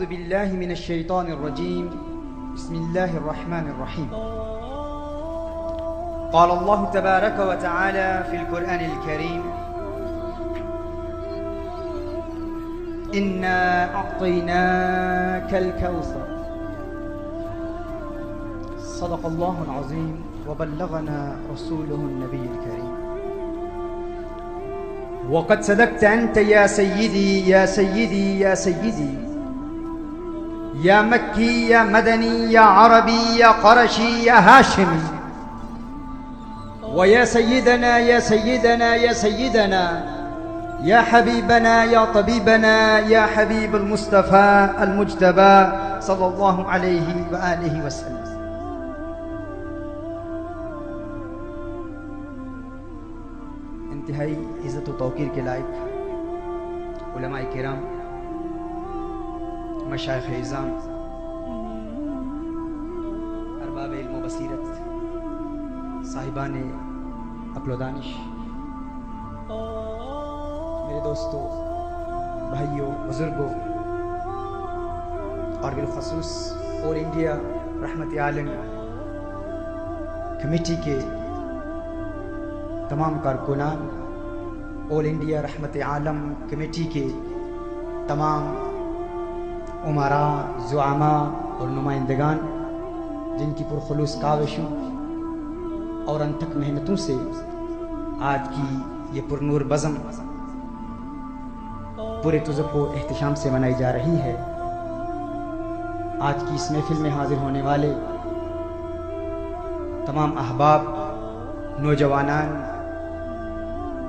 أعوذ بالله من الشيطان الرجيم بسم الله الرحمن الرحيم قال الله تبارك وتعالى في القرآن الكريم إنا أعطيناك الكوثر صدق الله العظيم وبلغنا رسوله النبي الكريم وقد صدقت أنت يا سيدي يا سيدي يا سيدي يا مكي يا مدني يا عربي يا قرشي يا هاشمي ويا سيدنا يا سيدنا يا سيدنا يا حبيبنا يا طبيبنا يا حبيب المصطفى المجتبى صلى الله عليه وآله وسلم. انتہائی عزت و توقیر کے لائق علماء کرام، مشائخ اعظام، ارباب علم و بصیرت، صاحبان عقل و دانش، میرے دوستوں، بھائیوں، بزرگوں اور بالخصوص آل انڈیا رحمت عالم کمیٹی کے تمام کارکنان، آل انڈیا رحمت عالم کمیٹی کے تمام امراء، زعماء اور نمائندگان جن کی پرخلوص کاوشوں اور انتھک محنتوں سے آج کی یہ پرنور بزم پورے تزک و احتشام سے منائی جا رہی ہے. آج کی اس محفل میں حاضر ہونے والے تمام احباب، نوجوانان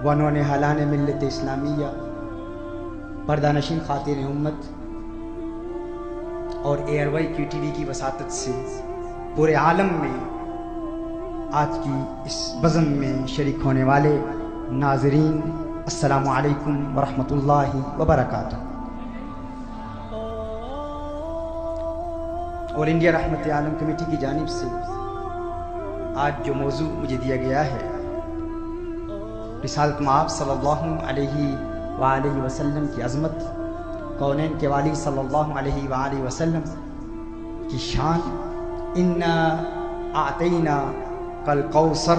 و نونہالان ملت اسلامیہ، پردہ نشین خواتین امت اور ایئر وائی کیو ٹی وی کی وساطت سے پورے عالم میں آج کی اس بزم میں شریک ہونے والے ناظرین، السلام علیکم ورحمۃ اللہ وبرکاتہ. آل انڈیا رحمت عالم کمیٹی کی جانب سے آج جو موضوع مجھے دیا گیا ہے، رسالت مآب صلی اللہ علیہ وآلہ وسلم کی عظمت، کونین کے والی صلی اللہ علیہ وآلہ وسلم کی شان، انا اعطینا کل کوثر،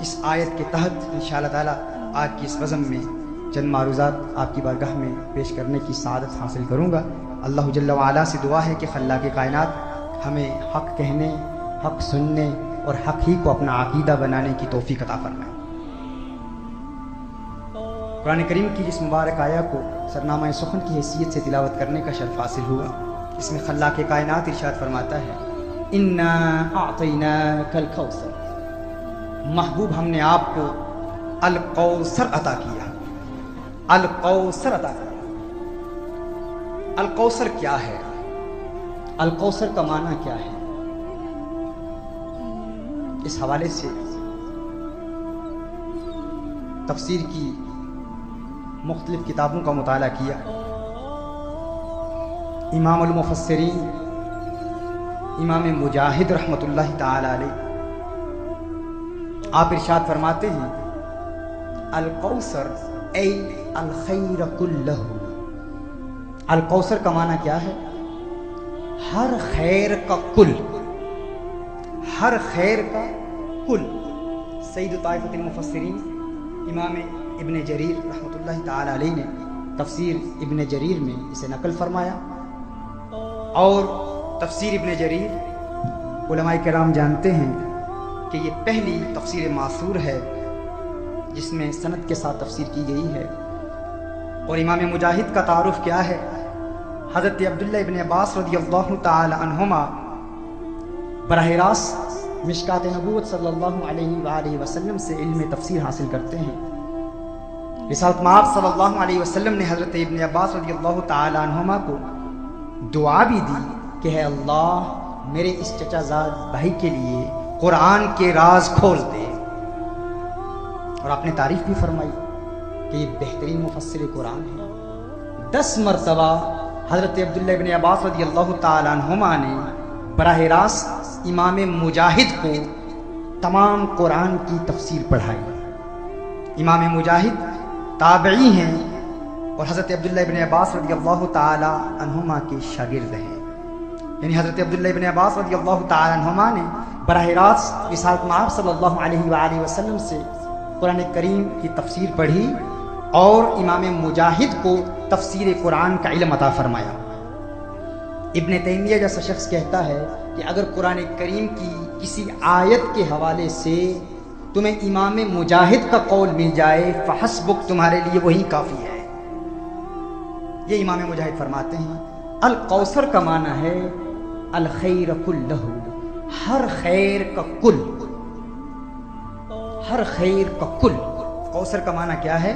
اس آیت کے تحت انشاءاللہ تعالی آج کی اس بزم میں چند معروضات آپ کی بارگاہ میں پیش کرنے کی سعادت حاصل کروں گا. اللہ جل وعلا سے دعا ہے کہ خلاق کائنات ہمیں حق کہنے، حق سننے اور حق ہی کو اپنا عقیدہ بنانے کی توفیق عطا فرمائے. قرآن کریم کی اس مبارک آیہ کو سرنامہ سخن کی حیثیت سے تلاوت کرنے کا شرف حاصل ہوا. اس میں خلاق کائنات ارشاد فرماتا ہے، انا اعطیناک الکوثر، محبوب ہم نے آپ کو الکوثر عطا کیا. الکوثر عطا کیا. الکوثر کیا ہے؟ الکوثر کا معنی کیا ہے؟ اس حوالے سے تفسیر کی مختلف کتابوں کا مطالعہ کیا. امام المفسرین امام مجاہد رحمۃ اللہ تعالی علیہ آپ ارشاد فرماتے ہیں، الکوثر ای الخیر کلہ. الکوثر کا معنی کیا ہے؟ ہر خیر کا کل، ہر خیر کا کل. سید طائفۃ المفسرین امام ابن جریر رحمۃ اللہ تعالی علیہ نے تفسیر ابن جریر میں اسے نقل فرمایا. اور تفسیر ابن جریر علماء کرام جانتے ہیں کہ یہ پہلی تفسیر معصور ہے جس میں سند کے ساتھ تفسیر کی گئی ہے. اور امام مجاہد کا تعارف کیا ہے؟ حضرت عبداللہ ابن عباس رضی اللہ تعالی عنہما براہ راست مشکات نبوت صلی اللہ علیہ وآلہ وسلم سے علم تفسیر حاصل کرتے ہیں. رسالت مآب صلی اللہ علیہ وسلم نے حضرت ابن عباس رضی اللہ تعالی عنہما کو دعا بھی دی کہ اے اللہ میرے اس چچا زاد بھائی کے لیے قرآن کے راز کھول دے. اور آپ نے تعریف بھی فرمائی کہ یہ بہترین مفسر قرآن ہے. 10 مرتبہ حضرت عبداللہ ابن عباس رضی اللہ تعالی عنہما نے براہ راست امام مجاہد کو تمام قرآن کی تفسیر پڑھائی. امام مجاہد تابعی ہیں اور حضرت عبداللہ ابن عباس رضی اللہ تعالی عنہما کے شاگرد ہیں. یعنی حضرت عبداللہ ابن عباس رضی اللہ تعالی عنہما نے براہ راست رسالت مآب صلی اللہ علیہ وآلہ وسلم سے قرآن کریم کی تفسیر پڑھی اور امام مجاہد کو تفسیر قرآن کا علم عطا فرمایا. ابن تیمیہ جیسا شخص کہتا ہے کہ اگر قرآن کریم کی کسی آیت کے حوالے سے تمہیں امام مجاہد کا قول مل جائے فحسبک، تمہارے لیے وہی کافی ہے. یہ امام مجاہد فرماتے ہیں القوثر کا معنی ہے الخیر کلہ، ہر خیر کا کل، ہر خیر کا کل. کوثر کا معنی کیا ہے؟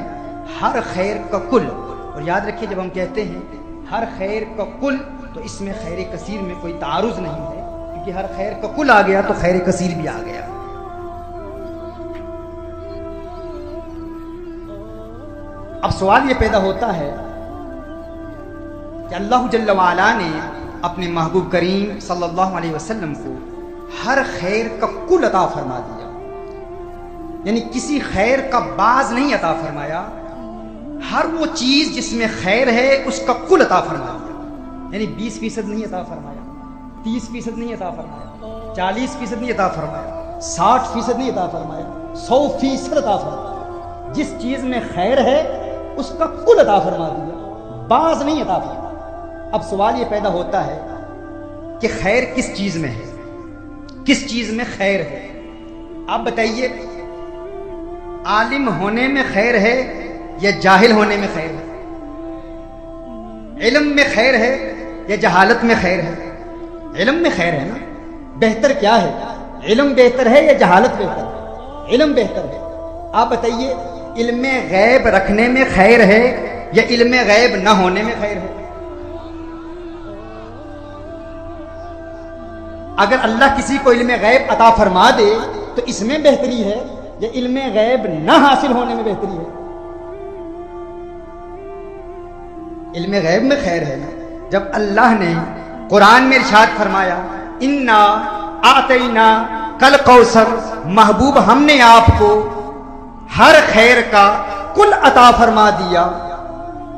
ہر خیر کا کل. اور یاد رکھیے جب ہم کہتے ہیں ہر خیر کا کل تو اس میں خیر کثیر میں کوئی تعارض نہیں ہے، کیونکہ ہر خیر کا کل آ گیا تو خیر کثیر بھی آ گیا. اب سوال یہ پیدا ہوتا ہے کہ اللہ جل وعلا نے اپنے محبوب کریم صلی اللہ علیہ وسلم کو ہر خیر کا کل عطا فرما دیا، یعنی کسی خیر کا بعض نہیں عطا فرمایا، ہر وہ چیز جس میں خیر ہے اس کا کل عطا فرما دیا. یعنی 20% نہیں عطا فرمایا، 30% نہیں عطا فرمایا، 40% نہیں عطا فرمایا، 60% نہیں عطا فرمایا، 100% عطا فرمایا. جس چیز میں خیر ہے اس کا کل عطا فرما دیا، بعض نہیں عطا فرمایا. اب سوال یہ پیدا ہوتا ہے کہ خیر کس چیز میں ہے، کس چیز میں خیر ہے؟ آپ بتائیے، عالم ہونے میں خیر ہے یا جاہل ہونے میں خیر ہے؟ علم میں خیر ہے یا جہالت میں خیر ہے؟ علم میں خیر ہے نا. بہتر کیا ہے، علم بہتر ہے یا جہالت بہتر ہے؟ علم بہتر ہے. آپ بتائیے علم غیب رکھنے میں خیر ہے یا علم غیب نہ ہونے میں خیر ہے؟ اگر اللہ کسی کو علم غیب عطا فرما دے تو اس میں بہتری ہے یا علم غیب نہ حاصل ہونے میں بہتری ہے؟ علم غیب میں خیر ہے نا. جب اللہ نے قرآن میں ارشاد فرمایا انا آتینا کل کوثر، محبوب ہم نے آپ کو ہر خیر کا کل عطا فرما دیا،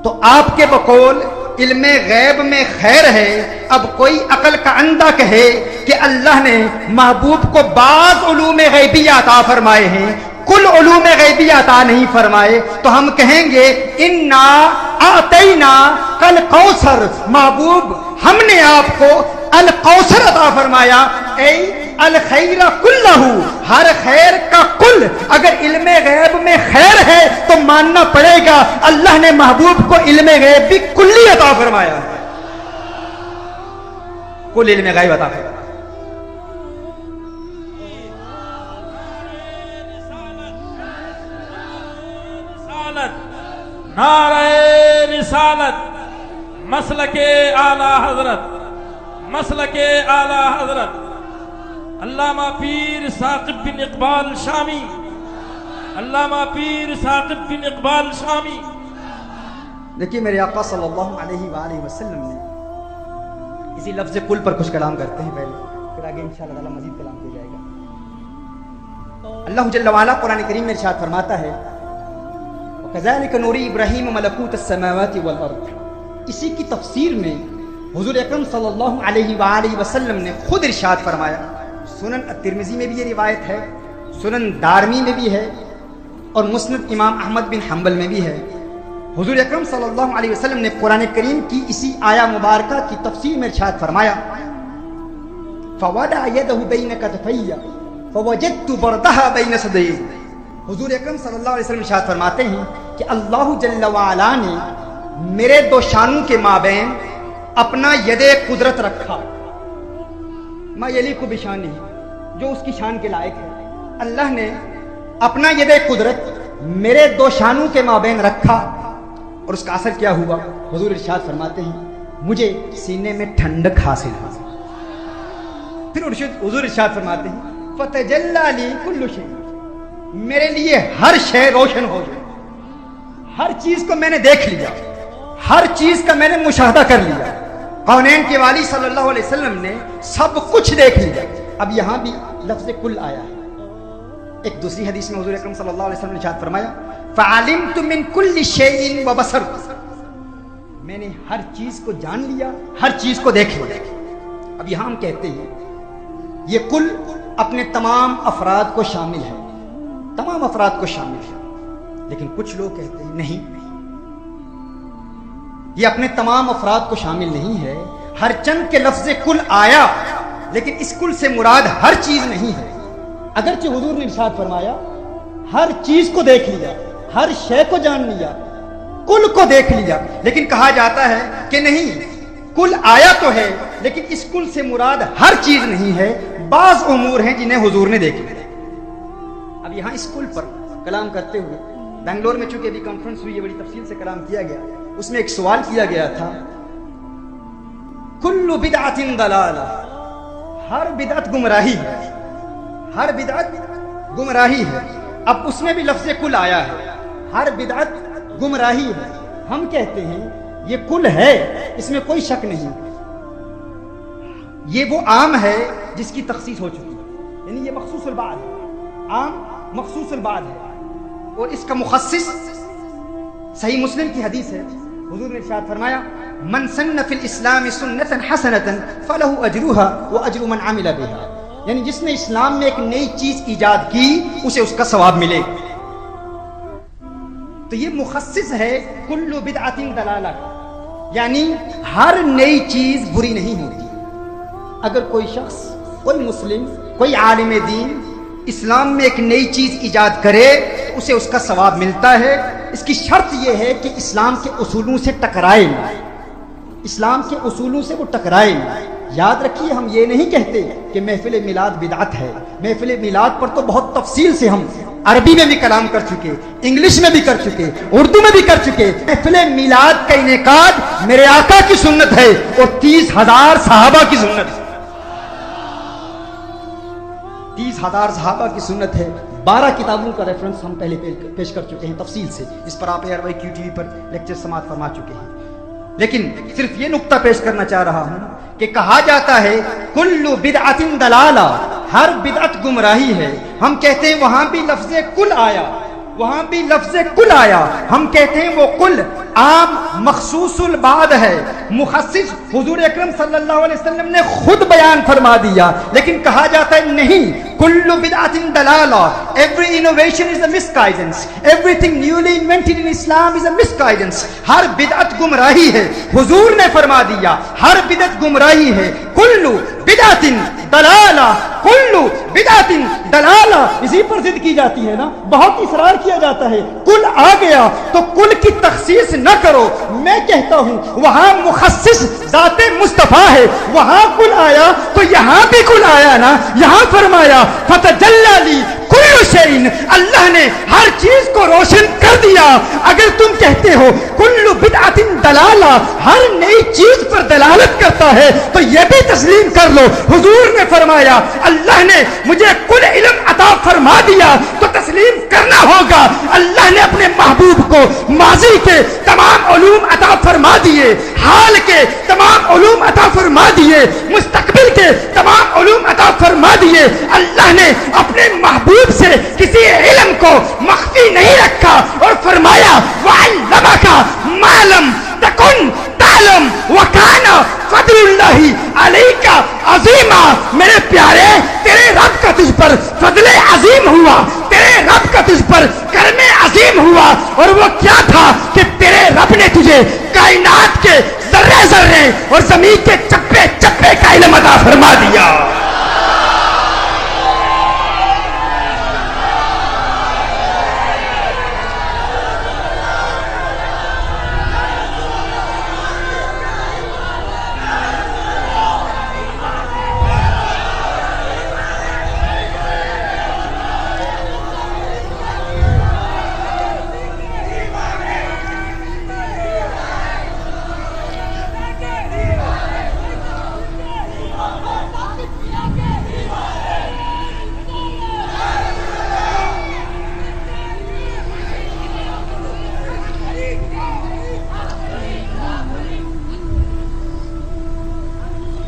تو آپ کے بقول علم غیب میں خیر ہے. اب کوئی عقل کا اندھا کہے کہ اللہ نے محبوب کو بعض علوم غیبی عطا فرمائے ہیں، کل علوم غیبی عطا نہیں فرمائے، تو ہم کہیں گے انا آتینا کل کوثر، محبوب ہم نے آپ کو القوثر عطا فرمایا. اے الخیر کلہ، ہر خیر کا کل. اگر علم غیب میں خیر ہے تو ماننا پڑے گا اللہ نے محبوب کو علم غیب بھی کلی عطا فرمایا، کل علم غیب عطا فرمایا. نعرہ رسالت، مسلک اعلی حضرت، مسلک اعلی حضرت علامہ پیر ثاقب بن اقبال شامی، علامہ پیر ثاقب بن اقبال شامی. دیکھیے میرے آقا صلی اللہ علیہ وآلہ وسلم نے اسی لفظ کل پر کچھ کلام کرتے ہیں پہلے، پھر آگے انشاءاللہ تعالی مزید کلام کیا جائے گا. اللہ جل وعلا قرآن کریم میں ارشاد فرماتا ہے کذالک نوری ابراہیم ملکوت السماوات والارض. اسی کی تفسیر میں حضور اکرم صلی اللہ علیہ وآلہ وسلم نے خود ارشاد فرمایا. سنن الترمذی میں بھی یہ روایت ہے، سنن دارمی میں بھی ہے اور مسند امام احمد بن حنبل میں بھی ہے. حضور اکرم صلی اللہ علیہ وسلم نے قرآن کریم کی اسی آیہ مبارکہ کی تفسیر میں ارشاد فرمایا فوضع یدہ بین کتفی فوجدت بردها بین صدی. حضور اکرم صلی اللہ علیہ وسلم ارشاد فرماتے ہیں کہ اللہ جل وعلا نے میرے دو شانوں کے مابین اپنا ید قدرت رکھا. ما یلیق بشانہ، جو اس کی شان کے لائق ہے. اللہ نے اپنا ید قدرت میرے دو شانوں کے مابین رکھا اور اس کا اثر کیا ہوا؟ حضور ارشاد فرماتے ہیں مجھے سینے میں ٹھنڈک حاصل ہوئی. پھر حضور ارشاد فرماتے ہیں فتجلی لی کل شیء، میرے لیے ہر شے روشن ہو گئی. ہر چیز کو میں نے دیکھ لیا، ہر چیز کا میں نے مشاہدہ کر لیا. کونین کے والی صلی اللہ علیہ وسلم نے سب کچھ دیکھ لیا. اب یہاں بھی لفظ کل آیا ہے. ایک دوسری حدیث میں حضور اکرم صلی اللہ علیہ وسلم نے ارشاد فرمایا فعلمت من کل شیء وبصرت، میں نے ہر چیز کو جان لیا، ہر چیز کو دیکھ لیا۔ اب یہاں ہم کہتے ہیں یہ کل اپنے تمام افراد کو شامل ہے، تمام افراد کو شامل ہے، لیکن کچھ لوگ کہتے ہیں نہیں، یہ اپنے تمام افراد کو شامل نہیں ہے۔ ہر چند کے لفظ کل آیا، لیکن اس کل سے مراد ہر چیز نہیں ہے۔ اگرچہ حضور نے ارشاد فرمایا ہر چیز کو دیکھ لیا، ہر شے کو جان لیا، کل کو دیکھ لیا، لیکن کہا جاتا ہے کہ نہیں، کل آیا تو ہے لیکن اس کل سے مراد ہر چیز نہیں ہے، بعض امور ہیں جنہیں حضور نے دیکھ لیا۔ اب یہاں اس کل پر کلام کرتے ہوئے بنگلور میں چونکہ ابھی کانفرنس ہوئی ہے، بڑی تفصیل سے کلام کیا گیا، اس میں ایک سوال کیا گیا تھا، کل بدعت ضلالہ، ہر بدعت گمراہی ہے، ہر بدعت گمراہی ہے۔ اب اس میں بھی لفظ کل آیا ہے، ہر بدعت گمراہی ہے۔ ہم کہتے ہیں یہ کل ہے، اس میں کوئی شک نہیں، یہ وہ عام ہے جس کی تخصیص ہو چکی ہے، یعنی یہ مخصوص البعض ہے، عام مخصوص البعض ہے، اور اس کا مخصص صحیح مسلم کی حدیث ہے، حضور نے ارشاد فرمایا من سن فی الاسلام سنتا حسنتا فلہ اجرها واجر من عمل بها، یعنی جس نے اسلام میں ایک نئی چیز ایجاد کی اسے اس کا ثواب ملے۔ تو یہ مخصص ہے کل بدعت ضلالہ، یعنی ہر نئی چیز بری نہیں ہوتی۔ اگر کوئی شخص، کوئی مسلم، کوئی عالم دین اسلام میں ایک نئی چیز ایجاد کرے تو اسے اس کا ثواب ملتا ہے، اس کی شرط یہ ہے کہ اسلام کے اصولوں سے ٹکرائے نہ، اسلام کے اصولوں سے وہ ٹکرائے نہ۔ یاد رکھیے ہم یہ نہیں کہتے کہ محفل میلاد بدعت ہے، محفل میلاد پر تو بہت تفصیل سے ہم عربی میں بھی کلام کر چکے، انگلش میں بھی کر چکے، اردو میں بھی کر چکے۔ محفل میلاد کا انعقاد میرے آقا کی سنت ہے اور 30,000 صحابہ کی سنت ہے، 30,000 صحابہ کی سنت ہے۔ 12 کتابوں کا ریفرنس ہم پہلے پیش کر چکے ہیں تفصیل سے، اس پر آپ ARYQ TV پر لیکچر سماعت فرما چکے ہیں، لیکن صرف یہ نقطہ پیش کرنا چاہ رہا ہوں کہ کہا جاتا ہے کل بدعت ضلالہ، ہر بدعت گمراہی ہے۔ ہم کہتے ہیں وہاں بھی لفظ کل آیا، وہاں بھی لفظ کل آیا، ہم کہتے ہیں وہ کل عام مخصوص البعض ہے، مخصص حضور اکرم صلی اللہ علیہ وسلم نے خود بیان فرما دیا، لیکن کہا جاتا ہے نہیں، کل بدعت ضلالہ، every innovation is a misguidance, everything newly invented in Islam is a misguidance، ہر بدعت گمراہی ہے۔ حضور نے فرما دیا ہر بدعت گمراہی ہے، کل بدعت ضلالہ، کل بدعت ضلالہ، اسی پر ضد کی جاتی ہے نا، بہت اصرار کیا جاتا ہے، کل آ گیا تو کل کی تخصیص نہ کرو۔ میں کہتا ہوں وہاں مخصص ذات مصطفیٰ ہے، وہاں کل آیا تو یہاں بھی کل آیا نا، یہاں فرمایا فتجلی لی کل شیء، اللہ نے ہر چیز کو روشن کر دیا۔ اگر تم کہتے ہو کل بدعت ضلالہ، ہر نئی چیز پر دلالت کرتا ہے تو یہ بھی تسلیم کر لو، حضور نے فرمایا اللہ نے مجھے کل علم عطا فرما دیا تو تسلیم کرنا ہوگا۔ اللہ نے اپنے محبوب کو ماضی کے تمام علوم عطا فرما دیے، حال کے تمام علوم عطا فرما دیے، مستقبل کے تمام علوم عطا فرما دیے۔ اللہ نے اپنے محبوب سے کسی علم کو مخفی نہیں رکھا اور فرمایا وَعَلَّمَكَ مَا لَمْ تَكُنْ تَعْلَمْ وَكَانَ فضل اللہ علیک عظیما۔ میرے پیارے تیرے رب کا تجھ پر فضل عظیم ہوا، تیرے رب کا تجھ پر کرم عظیم ہوا، اور وہ کیا تھا کہ تیرے رب نے تجھے کائنات کے ذرے ذرے اور زمین کے چپے چپے کا علم عطا فرما دیا۔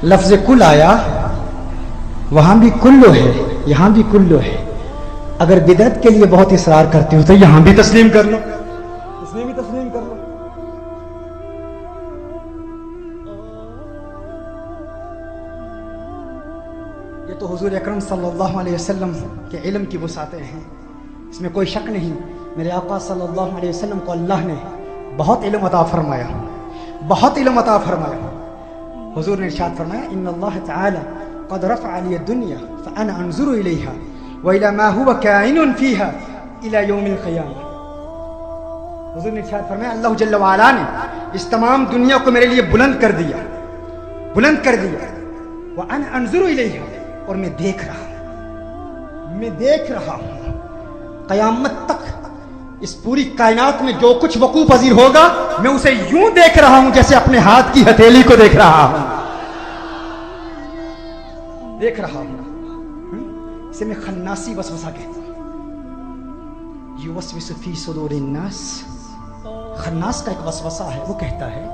لفظ کل آیا، وہاں بھی کلو ہے، یہاں بھی کلو ہے۔ اگر بدعت کے لیے بہت اصرار کرتے ہو تو یہاں بھی تسلیم کر لو، اس میں بھی تسلیم کر لو۔ یہ تو حضور اکرم صلی اللہ علیہ وسلم کے علم کی وسعتیں ہیں، اس میں کوئی شک نہیں۔ میرے آقا صلی اللہ علیہ وسلم کو اللہ نے بہت علم عطا فرمایا، بہت علم عطا فرمایا۔ حضور نے ارشاد فرمایا ان اللہ تعالی قد رفع لی الدنیا فانا انظر الیہا والى ما هو کائن فیہا الى یوم القیامہ۔ حضور نے ارشاد فرمایا اللہ جل وعلا نے اس تمام دنیا کو میرے لیے بلند کر دیا، بلند کر دیا، وانا انظر الیہا، اور میں دیکھ رہا ہوں، میں دیکھ رہا ہوں قیامت تک اس پوری کائنات میں جو کچھ وقوع پذیر ہوگا میں اسے یوں دیکھ رہا ہوں جیسے اپنے ہاتھ کی ہتھیلی کو دیکھ رہا ہوں، دیکھ رہا ہوں۔ اسے میں خناسی وسوسہ کہتا ہوں، یوسوس فی صدور الناس، خناس کا ایک وسوسہ ہے، وہ کہتا ہے۔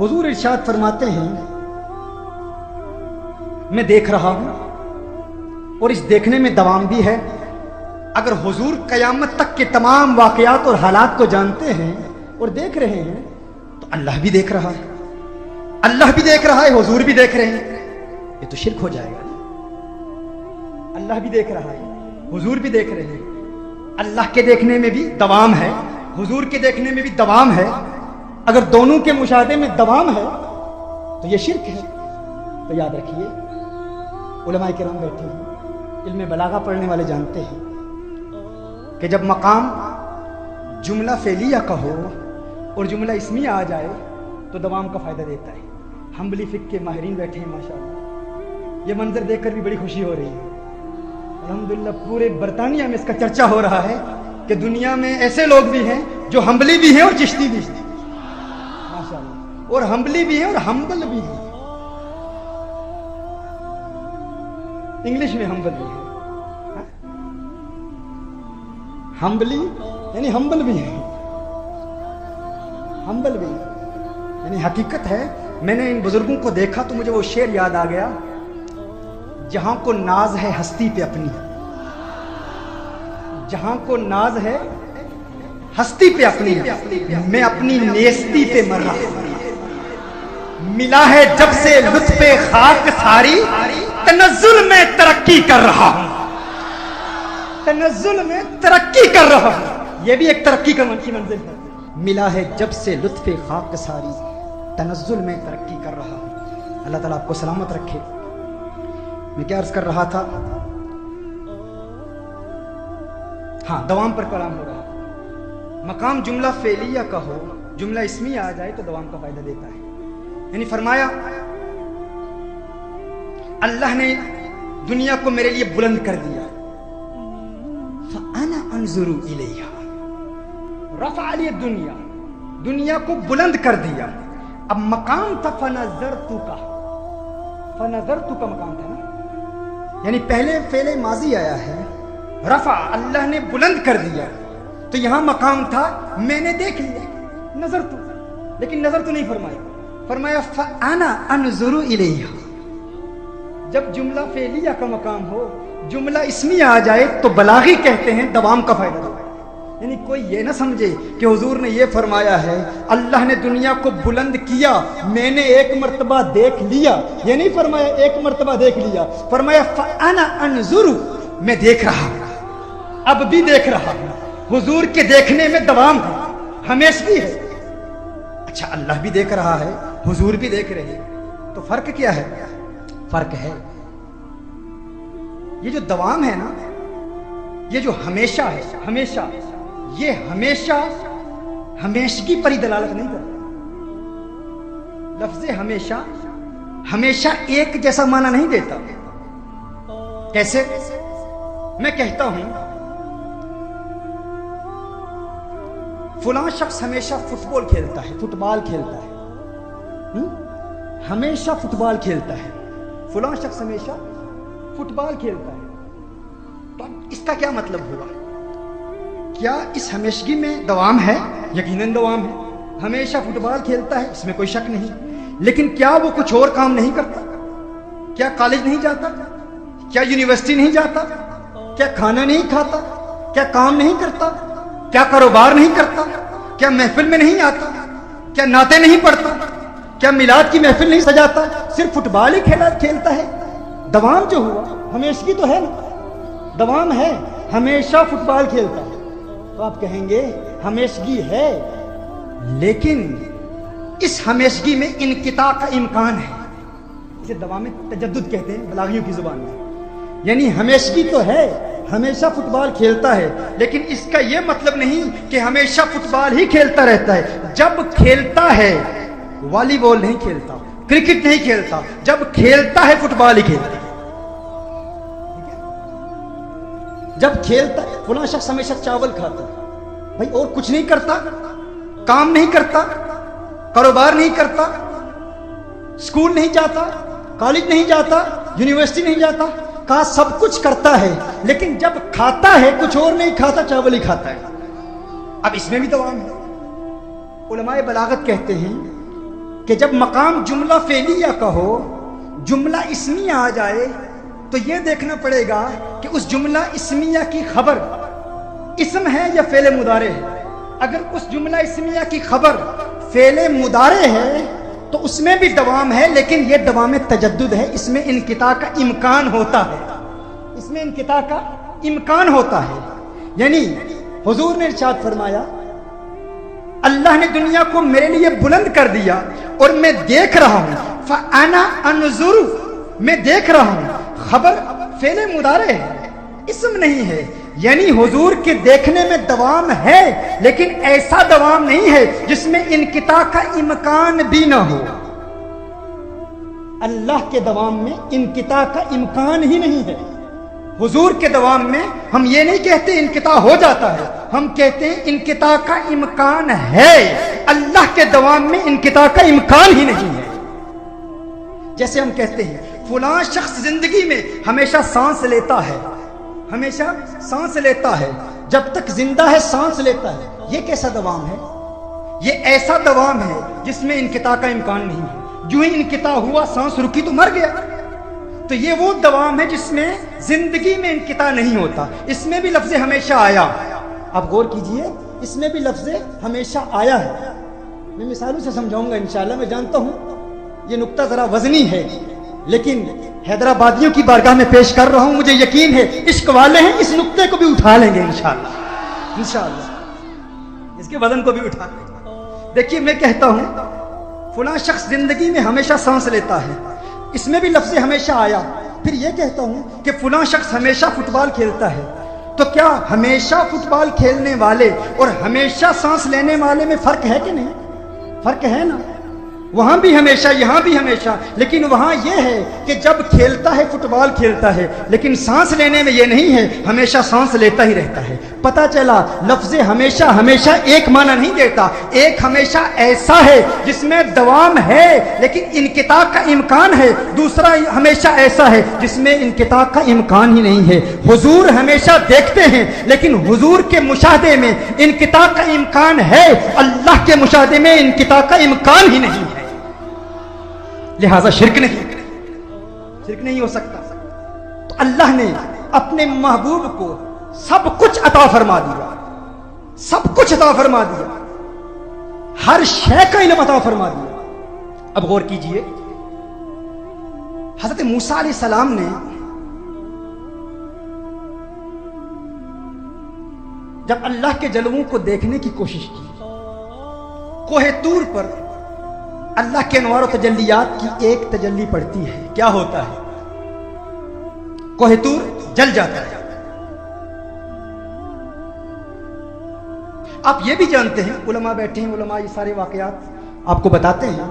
حضور ارشاد فرماتے ہیں میں دیکھ رہا ہوں، اور اس دیکھنے میں دوام بھی ہے۔ اگر حضور قیامت تک کے تمام واقعات اور حالات کو جانتے ہیں اور دیکھ رہے ہیں تو اللہ بھی دیکھ رہا ہے، اللہ بھی دیکھ رہا ہے، حضور بھی دیکھ رہے ہیں، یہ تو شرک ہو جائے گا۔ اللہ بھی دیکھ رہا ہے، حضور بھی دیکھ رہے ہیں، اللہ کے دیکھنے میں بھی دوام ہے، حضور کے دیکھنے میں بھی دوام ہے۔ اگر دونوں کے مشاہدے میں دوام ہے تو یہ شرک ہے۔ تو یاد رکھیے، علماء کرام بیٹھے ہیں، علم بلاغہ پڑھنے والے جانتے ہیں کہ جب مقام جملہ فعلیہ کا ہو اور جملہ اسمیہ آ جائے تو دوام کا فائدہ دیتا ہے۔ حنبلی فقہ کے ماہرین بیٹھے ہیں ماشاءاللہ، یہ منظر دیکھ کر بھی بڑی خوشی ہو رہی ہے۔ الحمدللہ پورے برطانیہ میں اس کا چرچا ہو رہا ہے کہ دنیا میں ایسے لوگ بھی ہیں جو حنبلی بھی ہیں اور چشتی بھی ہیں ماشاءاللہ، اور حنبلی بھی ہیں اور حنبل بھی ہیں، انگلش میں حنبل بھی ہے، حنبلی یعنی حنبل بھی ہے، حنبل بھی یعنی حقیقت ہے۔ میں نے ان بزرگوں کو دیکھا تو مجھے وہ شعر یاد آ گیا، جہاں کو ناز ہے ہستی پہ اپنی، جہاں کو ناز ہے ہستی پہ اپنی، میں اپنی نیستی پہ مر رہا ہوں، ملا ہے جب سے لطف خاک ساری، تنزل میں ترقی کر رہا ہوں، تنزل میں ترقی کر رہا ہوں، یہ بھی ایک ترقی کا منزل ہے۔ ملا ہے جب سے لطف خاک ساری، تنزل میں ترقی کر رہا ہوں۔ اللہ تعالیٰ آپ کو سلامت رکھے۔ میں کیا عرض کر رہا تھا؟ ہاں، دوام پر کلام ہو رہا۔ مقام جملہ فعلیہ کا ہو، جملہ اسمیہ آ جائے تو دوام کا فائدہ دیتا ہے۔ یعنی فرمایا اللہ نے دنیا کو میرے لیے بلند کر دیا، فَأَنَا أَنظُرُ إِلَيْهَا، رفع لی الدنیا، دنیا کو بلند کر دیا۔ اب مقام تھا فَنَظَرْتُكَ، فَنَظَرْتُكَ مقام تھا نا، یعنی پہلے فعل ماضی آیا ہے، رفع اللہ نے بلند کر دیا، تو یہاں مقام تھا میں نے دیکھ لیا، نظر تو، لیکن نظر تو نہیں فرمایا، فرمایا فَأَنَا أَنظُرُ إِلَيْهَا۔ جب جملہ فعلیہ کا مقام ہو، جملہ اسمیہ آ جائے تو بلاغی کہتے ہیں دوام کا فائدہ دو۔ یعنی کوئی یہ نہ سمجھے کہ حضور نے یہ فرمایا ہے اللہ نے دنیا کو بلند کیا، میں نے ایک مرتبہ دیکھ لیا، یہ نہیں فرمایا ایک مرتبہ دیکھ لیا، فرمایا فَأَنَا أَنظُرُ، میں دیکھ رہا ہوں، اب بھی دیکھ رہا ہوں۔ حضور کے دیکھنے میں دوام ہے، ہمیشہ ہے۔ اچھا، اللہ بھی دیکھ رہا ہے، حضور بھی دیکھ رہے ہیں، تو فرق کیا ہے؟ فرق ہے یہ جو دوام ہے نا، یہ جو ہمیشہ ہے، ہمیشہ، یہ ہمیشہ ہمیشگی پر ہی دلالت نہیں کرتا۔ لفظ ہمیشہ ہمیشہ ایک جیسا معنی نہیں دیتا۔ کیسے؟ میں کہتا ہوں فلاں شخص ہمیشہ فٹ بال کھیلتا ہے، فٹ بال کھیلتا ہے، ہمیشہ فٹ بال کھیلتا ہے، فلاں شخص ہمیشہ فٹ بال کھیلتا ہے، تو اس کا کیا مطلب ہوا؟ کیا اس ہمیشگی میں دوام ہے؟ یقیناً دوام ہے، ہمیشہ فٹ بال کھیلتا ہے، اس میں کوئی شک نہیں، لیکن کیا وہ کچھ اور کام نہیں کرتا؟ کیا کالج نہیں جاتا؟ کیا یونیورسٹی نہیں جاتا؟ کیا کھانا نہیں کھاتا؟ کیا کام نہیں کرتا؟ کیا کاروبار نہیں کرتا؟ کیا محفل میں نہیں آتا؟ کیا نعتیں نہیں پڑھتا؟ کیا میلاد کی محفل نہیں سجاتا؟ صرف فٹ بال ہی کھیلتا ہے؟ دوام جو ہوا ہمیشگی تو ہے نا, دوام ہے, ہمیشہ فٹ بال کھیلتا ہے تو آپ کہیں گے ہمیشگی ہے, لیکن اس ہمیشگی میں انقطاع کا امکان ہے. اسے دوام تجدد کہتے ہیں بلاغیوں کی زبان میں. یعنی ہمیشگی تو ہے, ہمیشہ فٹ بال کھیلتا ہے, لیکن اس کا یہ مطلب نہیں کہ ہمیشہ فٹ بال ہی کھیلتا رہتا ہے. جب کھیلتا ہے والی بال نہیں کھیلتا, کرکٹ نہیں کھیلتا, جب کھیلتا ہے فٹ بال ہی کھیلتا ہے. جب کھیلتا ہے, فلاں شخص ہمیشہ چاول کھاتا ہے, بھائی اور کچھ نہیں کرتا, کام نہیں کرتا, کاروبار نہیں کرتا, اسکول نہیں جاتا, کالج نہیں جاتا, یونیورسٹی نہیں جاتا, کہا سب کچھ کرتا ہے, لیکن جب کھاتا ہے کچھ اور نہیں کھاتا, چاول ہی کھاتا ہے. اب اس میں بھی دوام ہے. علماء بلاغت کہتے ہیں کہ جب مقام جملہ فعلیہ کا ہو, جملہ اسمیہ آ جائے, تو یہ دیکھنا پڑے گا کہ اس جملہ اسمیہ کی خبر اسم ہے یا فعل مضارع ہے. اگر اس جملہ اسمیہ کی خبر فعل مضارع ہے تو اس میں بھی دوام ہے, لیکن یہ دوام تجدد ہے, اس میں انقطاع کا امکان ہوتا ہے, اس میں انقطاع کا امکان ہوتا ہے. یعنی حضور نے ارشاد فرمایا اللہ نے دنیا کو میرے لیے بلند کر دیا اور میں دیکھ رہا ہوں, فانا انظر, میں دیکھ رہا ہوں. خبر فعل مضارع ہے, اسم نہیں ہے. یعنی حضور کے دیکھنے میں دوام ہے, لیکن ایسا دوام نہیں ہے جس میں انقطاع کا امکان بھی نہ ہو. اللہ کے دوام میں انقطاع کا امکان ہی نہیں ہے. حضور کے دوام میں ہم یہ نہیں کہتے انقطاع ہو جاتا ہے, ہم کہتے ہیں انقطاع کا امکان ہے. اللہ کے دوام میں انقطاع کا امکان ہی نہیں ہے. جیسے ہم کہتے ہیں فلاں شخص زندگی میں ہمیشہ سانس لیتا ہے, ہمیشہ سانس لیتا ہے, جب تک زندہ ہے سانس لیتا ہے. یہ کیسا دوام ہے؟ یہ ایسا دوام ہے جس میں انقطاع کا امکان نہیں ہے. جو ہی انقطاع ہوا, سانس رکی تو مر گیا. تو یہ وہ دوام ہے جس میں زندگی میں انقطاع نہیں ہوتا. اس میں بھی لفظ ہمیشہ آیا. اب غور کیجئے, اس میں بھی لفظ ہمیشہ آیا ہے. میں مثالوں سے سمجھاؤں گا انشاءاللہ. میں جانتا ہوں یہ نقطہ ذرا وزنی ہے, لیکن حیدرآبادیوں کی بارگاہ میں پیش کر رہا ہوں. مجھے یقین ہے عشق والے ہیں, اس نقطے کو بھی اٹھا لیں گے انشاءاللہ. انشاءاللہ اس کے وزن کو بھی اٹھا لیں گے. دیکھیے میں کہتا ہوں فلاں شخص زندگی میں ہمیشہ سانس لیتا ہے, اس میں بھی لفظ ہمیشہ آیا. پھر یہ کہتا ہوں کہ فلاں شخص ہمیشہ فٹ بال کھیلتا ہے. تو کیا ہمیشہ فٹ بال کھیلنے والے اور ہمیشہ سانس لینے والے میں فرق ہے کہ نہیں؟ فرق ہے نا. وہاں بھی ہمیشہ, یہاں بھی ہمیشہ, لیکن وہاں یہ ہے کہ جب کھیلتا ہے فٹ بال کھیلتا ہے, لیکن سانس لینے میں یہ نہیں ہے, ہمیشہ سانس لیتا ہی رہتا ہے. پتہ چلا لفظ ہمیشہ ہمیشہ ایک معنی نہیں دیتا. ایک ہمیشہ ایسا ہے جس میں دوام ہے لیکن انقطاع کا امکان ہے, دوسرا ہمیشہ ایسا ہے جس میں انقطاع کا امکان ہی نہیں ہے. حضور ہمیشہ دیکھتے ہیں, لیکن حضور کے مشاہدے میں انقطاع کا امکان ہے, اللہ کے مشاہدے میں انقطاع کا امکان ہی نہیں ہے. لہذا شرک نہیں ہو سکتا. تو اللہ نے اپنے محبوب کو سب کچھ عطا فرما دیا, سب کچھ عطا فرما دیا, ہر شے کا علم عطا فرما دیا. اب غور کیجئے, حضرت موسیٰ علیہ السلام نے جب اللہ کے جلووں کو دیکھنے کی کوشش کی, کوہ طور پر اللہ کے انوار و تجلیات کی ایک تجلی پڑتی ہے. کیا ہوتا ہے؟ کوہ طور جل جاتا ہے. آپ یہ بھی جانتے ہیں, علماء بیٹھے ہیں, علماء یہ سارے واقعات آپ کو بتاتے ہیں.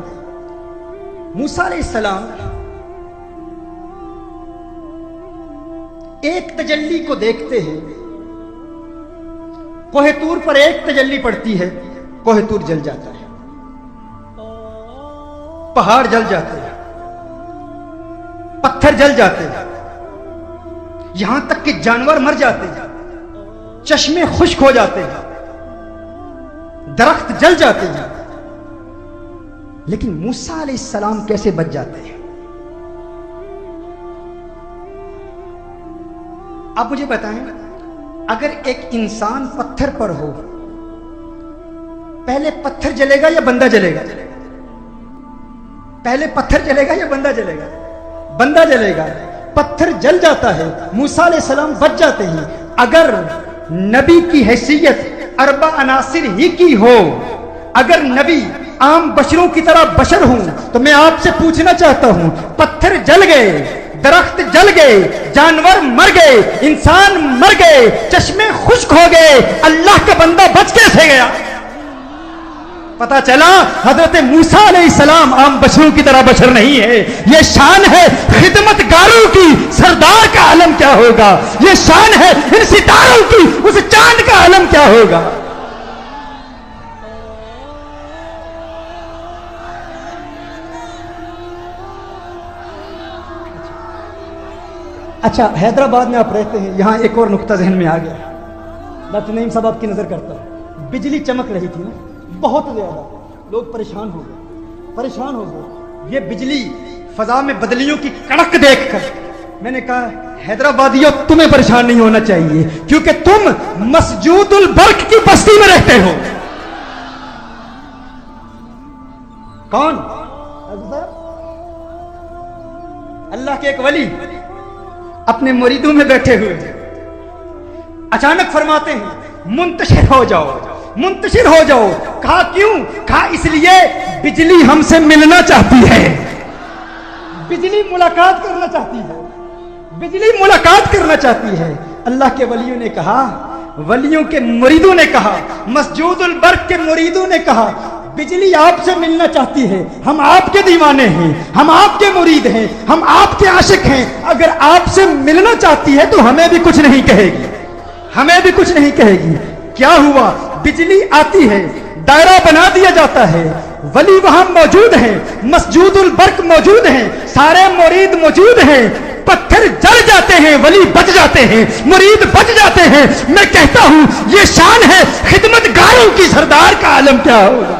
موسیٰ علیہ السلام ایک تجلی کو دیکھتے ہیں, کوہ طور پر ایک تجلی پڑتی ہے, کوہ طور جل جاتا ہے, پہاڑ جل جاتے ہیں, پتھر جل جاتے ہیں, یہاں تک کہ جانور مر جاتے ہیں, چشمے خشک ہو جاتے ہیں, درخت جل جاتے ہیں. لیکن موسیٰ علیہ السلام کیسے بچ جاتے ہیں؟ آپ مجھے بتائیں, اگر ایک انسان پتھر پر ہو, پہلے پتھر جلے گا یا بندہ جلے گا؟ پہلے پتھر جلے گا یا بندہ جلے گا؟ بندہ جلے گا. پتھر جل جاتا ہے، موسیٰ علیہ السلام بچ جاتے ہیں۔ اگر نبی کی حیثیت اربع عناصر ہی کی ہو، اگر نبی عام بشروں کی طرح بشر ہوں، تو میں آپ سے پوچھنا چاہتا ہوں، پتھر جل گئے، درخت جل گئے، جانور مر گئے، انسان مر گئے، چشمے خشک ہو گئے، اللہ کا بندہ بچ کیسے گیا؟ پتہ چلا حضرت موسیٰ علیہ السلام عام بشروں کی طرح بشر نہیں ہے، یہ شان ہے خدمت گاروں کی، سردار کا عالم کیا ہوگا؟ یہ شان ہے ان ستاروں کی، اس چاند کا عالم کیا ہوگا؟ اچھا، حیدرآباد میں آپ رہتے ہیں، یہاں ایک اور نقطہ ذہن میں آ گیا۔ ڈاکٹر نعیم صاحب آپ کی نظر کرتا ہوں، بجلی چمک رہی تھی نا، بہت زیادہ، لوگ پریشان ہو گئے۔ یہ بجلی فضا میں بدلیوں کی کڑک دیکھ کر میں نے کہا حیدرآبادیوں تمہیں پریشان نہیں ہونا چاہیے، کیونکہ تم مسجود البرق کی بستی میں رہتے ہو۔ کون؟ اللہ کے ایک ولی اپنے مریدوں میں بیٹھے ہوئے اچانک فرماتے ہیں منتشر ہو جاؤ، منتشر ہو جاؤ۔ کہا کیوں؟ کہا اس لیے بجلی ہم سے ملنا چاہتی ہے، بجلی ملاقات کرنا چاہتی ہے، بجلی ملاقات کرنا چاہتی ہے۔ اللہ کے ولیوں نے کہا، ولیوں کے مریدوں نے کہا، مسجود البرق کے مریدوں نے کہا بجلی آپ سے ملنا چاہتی ہے، ہم آپ کے دیوانے ہیں، ہم آپ کے مرید ہیں، ہم آپ کے عاشق ہیں، اگر آپ سے ملنا چاہتی ہے تو ہمیں بھی کچھ نہیں کہے گی، ہمیں بھی کچھ نہیں کہے گی۔ کیا ہوا؟ بجلی آتی ہے، دائرہ بنا دیا جاتا ہے، ولی وہاں موجود ہیں، مسجود البرق موجود ہیں، سارے مرید موجود ہیں، پتھر جل جاتے ہیں، ولی بچ جاتے ہیں، مرید بچ جاتے ہیں۔ میں کہتا ہوں یہ شان ہے خدمت گاروں کی، سردار کا عالم کیا ہوگا؟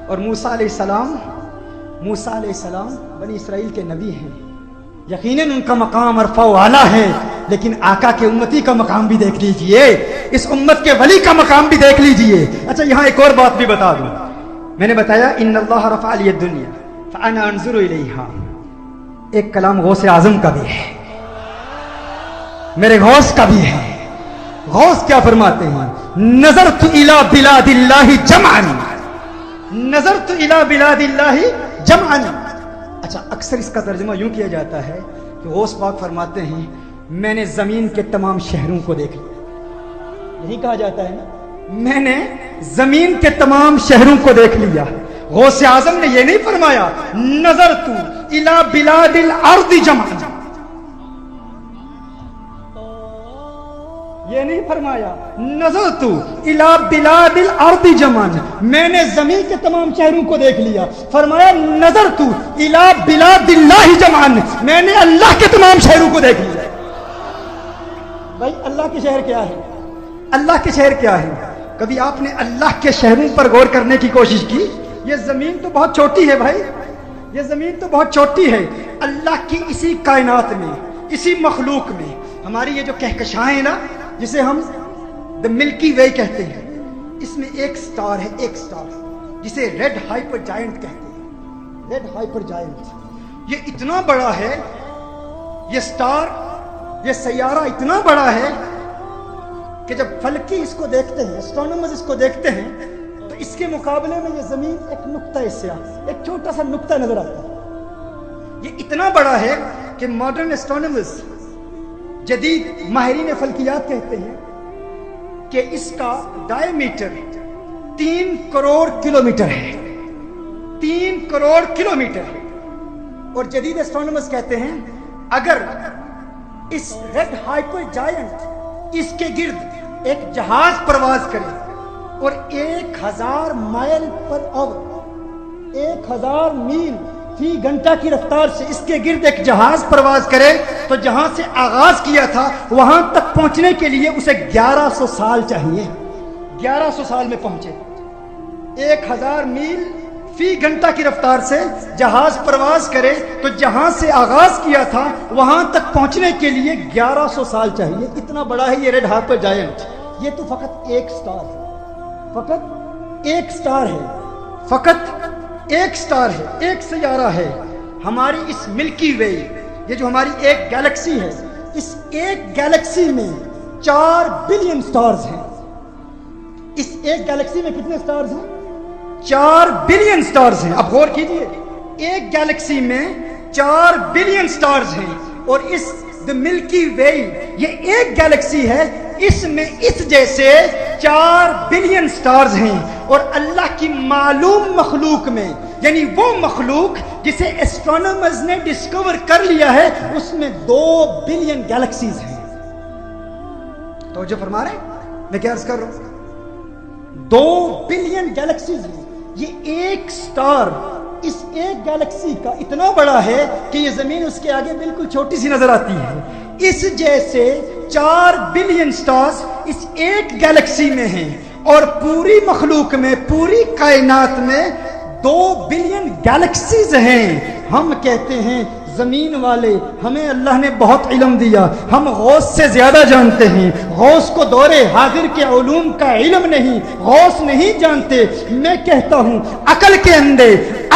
اور موسیٰ علیہ السلام بنی اسرائیل کے نبی ہیں، یقیناً ان کا مقام عرفہ و اعلیٰ ہے، لیکن آقا کے امتی کا مقام بھی دیکھ لیجئے، اس امت کے ولی کا مقام بھی دیکھ لیجئے۔ اچھا، یہاں ایک اور بات بھی بتا دوں، میں نے بتایا ان اللہ رفع لی الدنیا فانا انظر الیہا، ایک کلام غوث اعظم کا بھی ہے، میرے غوث کا بھی ہے۔ غوث کیا فرماتے ہیں؟ نظرت الی بلاد اللہ جمعا، نظرت الی بلاد اللہ جمعا۔ اچھا، اکثر اس کا ترجمہ یوں کیا جاتا ہے کہ غوث پاک فرماتے ہیں میں نے زمین کے تمام شہروں کو دیکھ لیا، یہی کہا جاتا ہے نا، میں نے زمین کے تمام شہروں کو دیکھ لیا۔ غوث اعظم نے یہ نہیں فرمایا نظرت الی بلاد الارض جمعا، یہ نہیں فرمایا نظرت الی بلاد الارض جمعا، میں نے زمین کے تمام شہروں کو دیکھ لیا۔ فرمایا نظرت الی بلاد اللہ جمعا، میں نے اللہ کے تمام شہروں کو دیکھ لیا۔ بھائی اللہ کے شہر کیا ہے؟ اللہ کے شہر کیا ہے؟ کبھی آپ نے اللہ کے شہروں پر غور کرنے کی کوشش کی؟ یہ زمین تو بہت چھوٹی ہے بھائی، یہ زمین تو بہت چھوٹی ہے، اللہ کی اسی کائنات میں، اسی مخلوق میں ہماری یہ جو کہکشائیں نا، جسے ہم دا ملکی وے کہتے ہیں، اس میں ایک سٹار ہے، ایک سٹار جسے ریڈ ہائپر جائنٹ کہتے ہیں، ریڈ ہائپر جائنٹ۔ یہ اتنا بڑا ہے، یہ سٹار، یہ سیارہ اتنا بڑا ہے کہ جب فلکی اس کو دیکھتے ہیں، اسٹرونومرز اس کو دیکھتے ہیں، تو اس کے مقابلے میں یہ زمین ایک نقطہ سیاہ، ایک چھوٹا سا نقطہ نظر آتا ہے۔ یہ اتنا بڑا ہے کہ ماڈرن اسٹرونومرز، جدید ماہرین فلکیات کہتے ہیں کہ اس کا ڈائی میٹر 3 کروڑ کلومیٹر ہے، 3 کروڑ کلومیٹر ہے۔ اور جدید اسٹرونومرز کہتے ہیں اگر اس ریڈ ہائپر جائنٹ اس کے گرد ایک جہاز پرواز کرے اور 1000 مائل پر آور، 1000 میل فی گھنٹہ کی رفتار سے اس کے گرد ایک جہاز پرواز کرے، تو جہاں سے آغاز کیا تھا وہاں تک پہنچنے کے لیے اسے 1100 سال چاہیے، 1100 سال میں پہنچے۔ 1000 میل فی گھنٹہ کی رفتار سے جہاز پرواز کرے تو جہاں سے آغاز کیا تھا وہاں تک پہنچنے کے لیے 1100 سال چاہیے. اتنا بڑا ہے یہ ریڈ ہارپر جائنٹ. یہ تو فقط ایک سٹار ہے, فقط ایک سٹار ہے, فقط ایک سٹار ہے, ایک سیارہ ہے. ہماری اس ملکی وے, یہ جو ہماری ایک گیلیکسی ہے, اس ایک گیلیکسی میں 4 بلین سٹارز ہیں. اس ایک گیلیکسی میں کتنے سٹارز ہیں؟ 4 بلین سٹارز ہیں. اب غور کیجئے, ایک گیلیکسی میں 4 بلین سٹارز ہیں, اور اس دی ملکی وے یہ ایک گیلیکسی ہے, اس میں اس جیسے 4 بلین سٹارز ہیں. اور اللہ کی معلوم مخلوق میں, یعنی وہ مخلوق جسے ایسٹرونامرز نے ڈسکور کر لیا ہے, اس میں 2 بلین گیلیکسیز ہیں. تو جو فرما رہے ہیں, میں کیا عرض کر رہا ہوں, 2 بلین گیلیکسیز ہیں. یہ ایک سٹار اس ایک گیلیکسی کا اتنا بڑا ہے کہ یہ زمین اس کے آگے بالکل چھوٹی سی نظر آتی ہے. اس جیسے 4 بلین سٹارز اس ایک گیلیکسی میں ہیں, اور پوری مخلوق میں, پوری کائنات میں 2 بلین گیلیکسیز ہیں. ہم کہتے ہیں زمین والے ہمیں اللہ نے بہت علم دیا, ہم غوث سے زیادہ جانتے ہیں, غوث کو دور حاضر کے علوم کا علم نہیں, غوث نہیں جانتے. میں کہتا ہوں عقل کے اندے,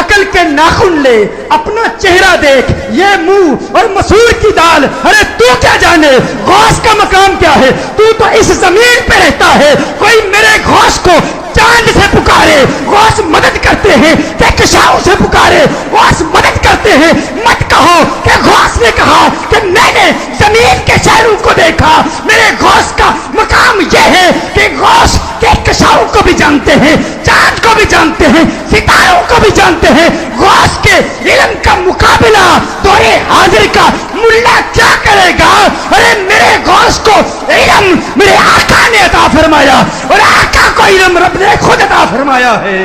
عقل کے ناخن لے, اپنا چہرہ دیکھ, یہ منہ اور مسور کی دال, ارے تو کیا جانے غوث کا مقام کیا ہے؟ تو اس زمین پہ رہتا ہے. کوئی میرے غوث کو چاند سے پکارے, غوث مدد کرتے ہیں, کہکشاؤں سے پکارے, غوث مدد کرتے ہیں. مت کہو کہ غوث نے کہا کہ میں نے زمین کے شہروں کو دیکھا. میرے غوث کا مقام یہ ہے کہ غوث کہکشاؤں کو بھی جانتے ہیں, چاند کو بھی جانتے ہیں, ستاروں کو بھی جانتے ہیں. غوث کے علم کا مقابلہ دور حاضر کا ملا کیا کرے گا؟ ارے میرے غوث کو علم میرے آقا نے عطا فرمایا, اور آقا کو علم رب نے خود عطا فرمایا ہے.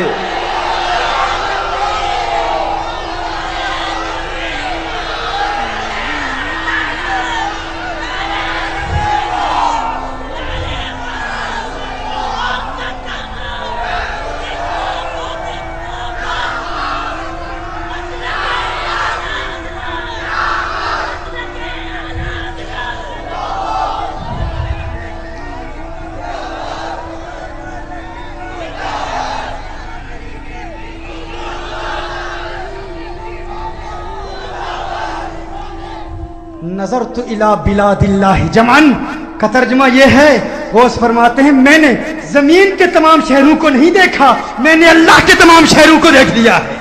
نظرت الی بلاد اللہ جمعن کا ترجمہ یہ ہے, غوث فرماتے ہیں میں نے زمین کے تمام شہروں کو نہیں دیکھا, میں نے اللہ کے تمام شہروں کو دیکھ لیا ہے.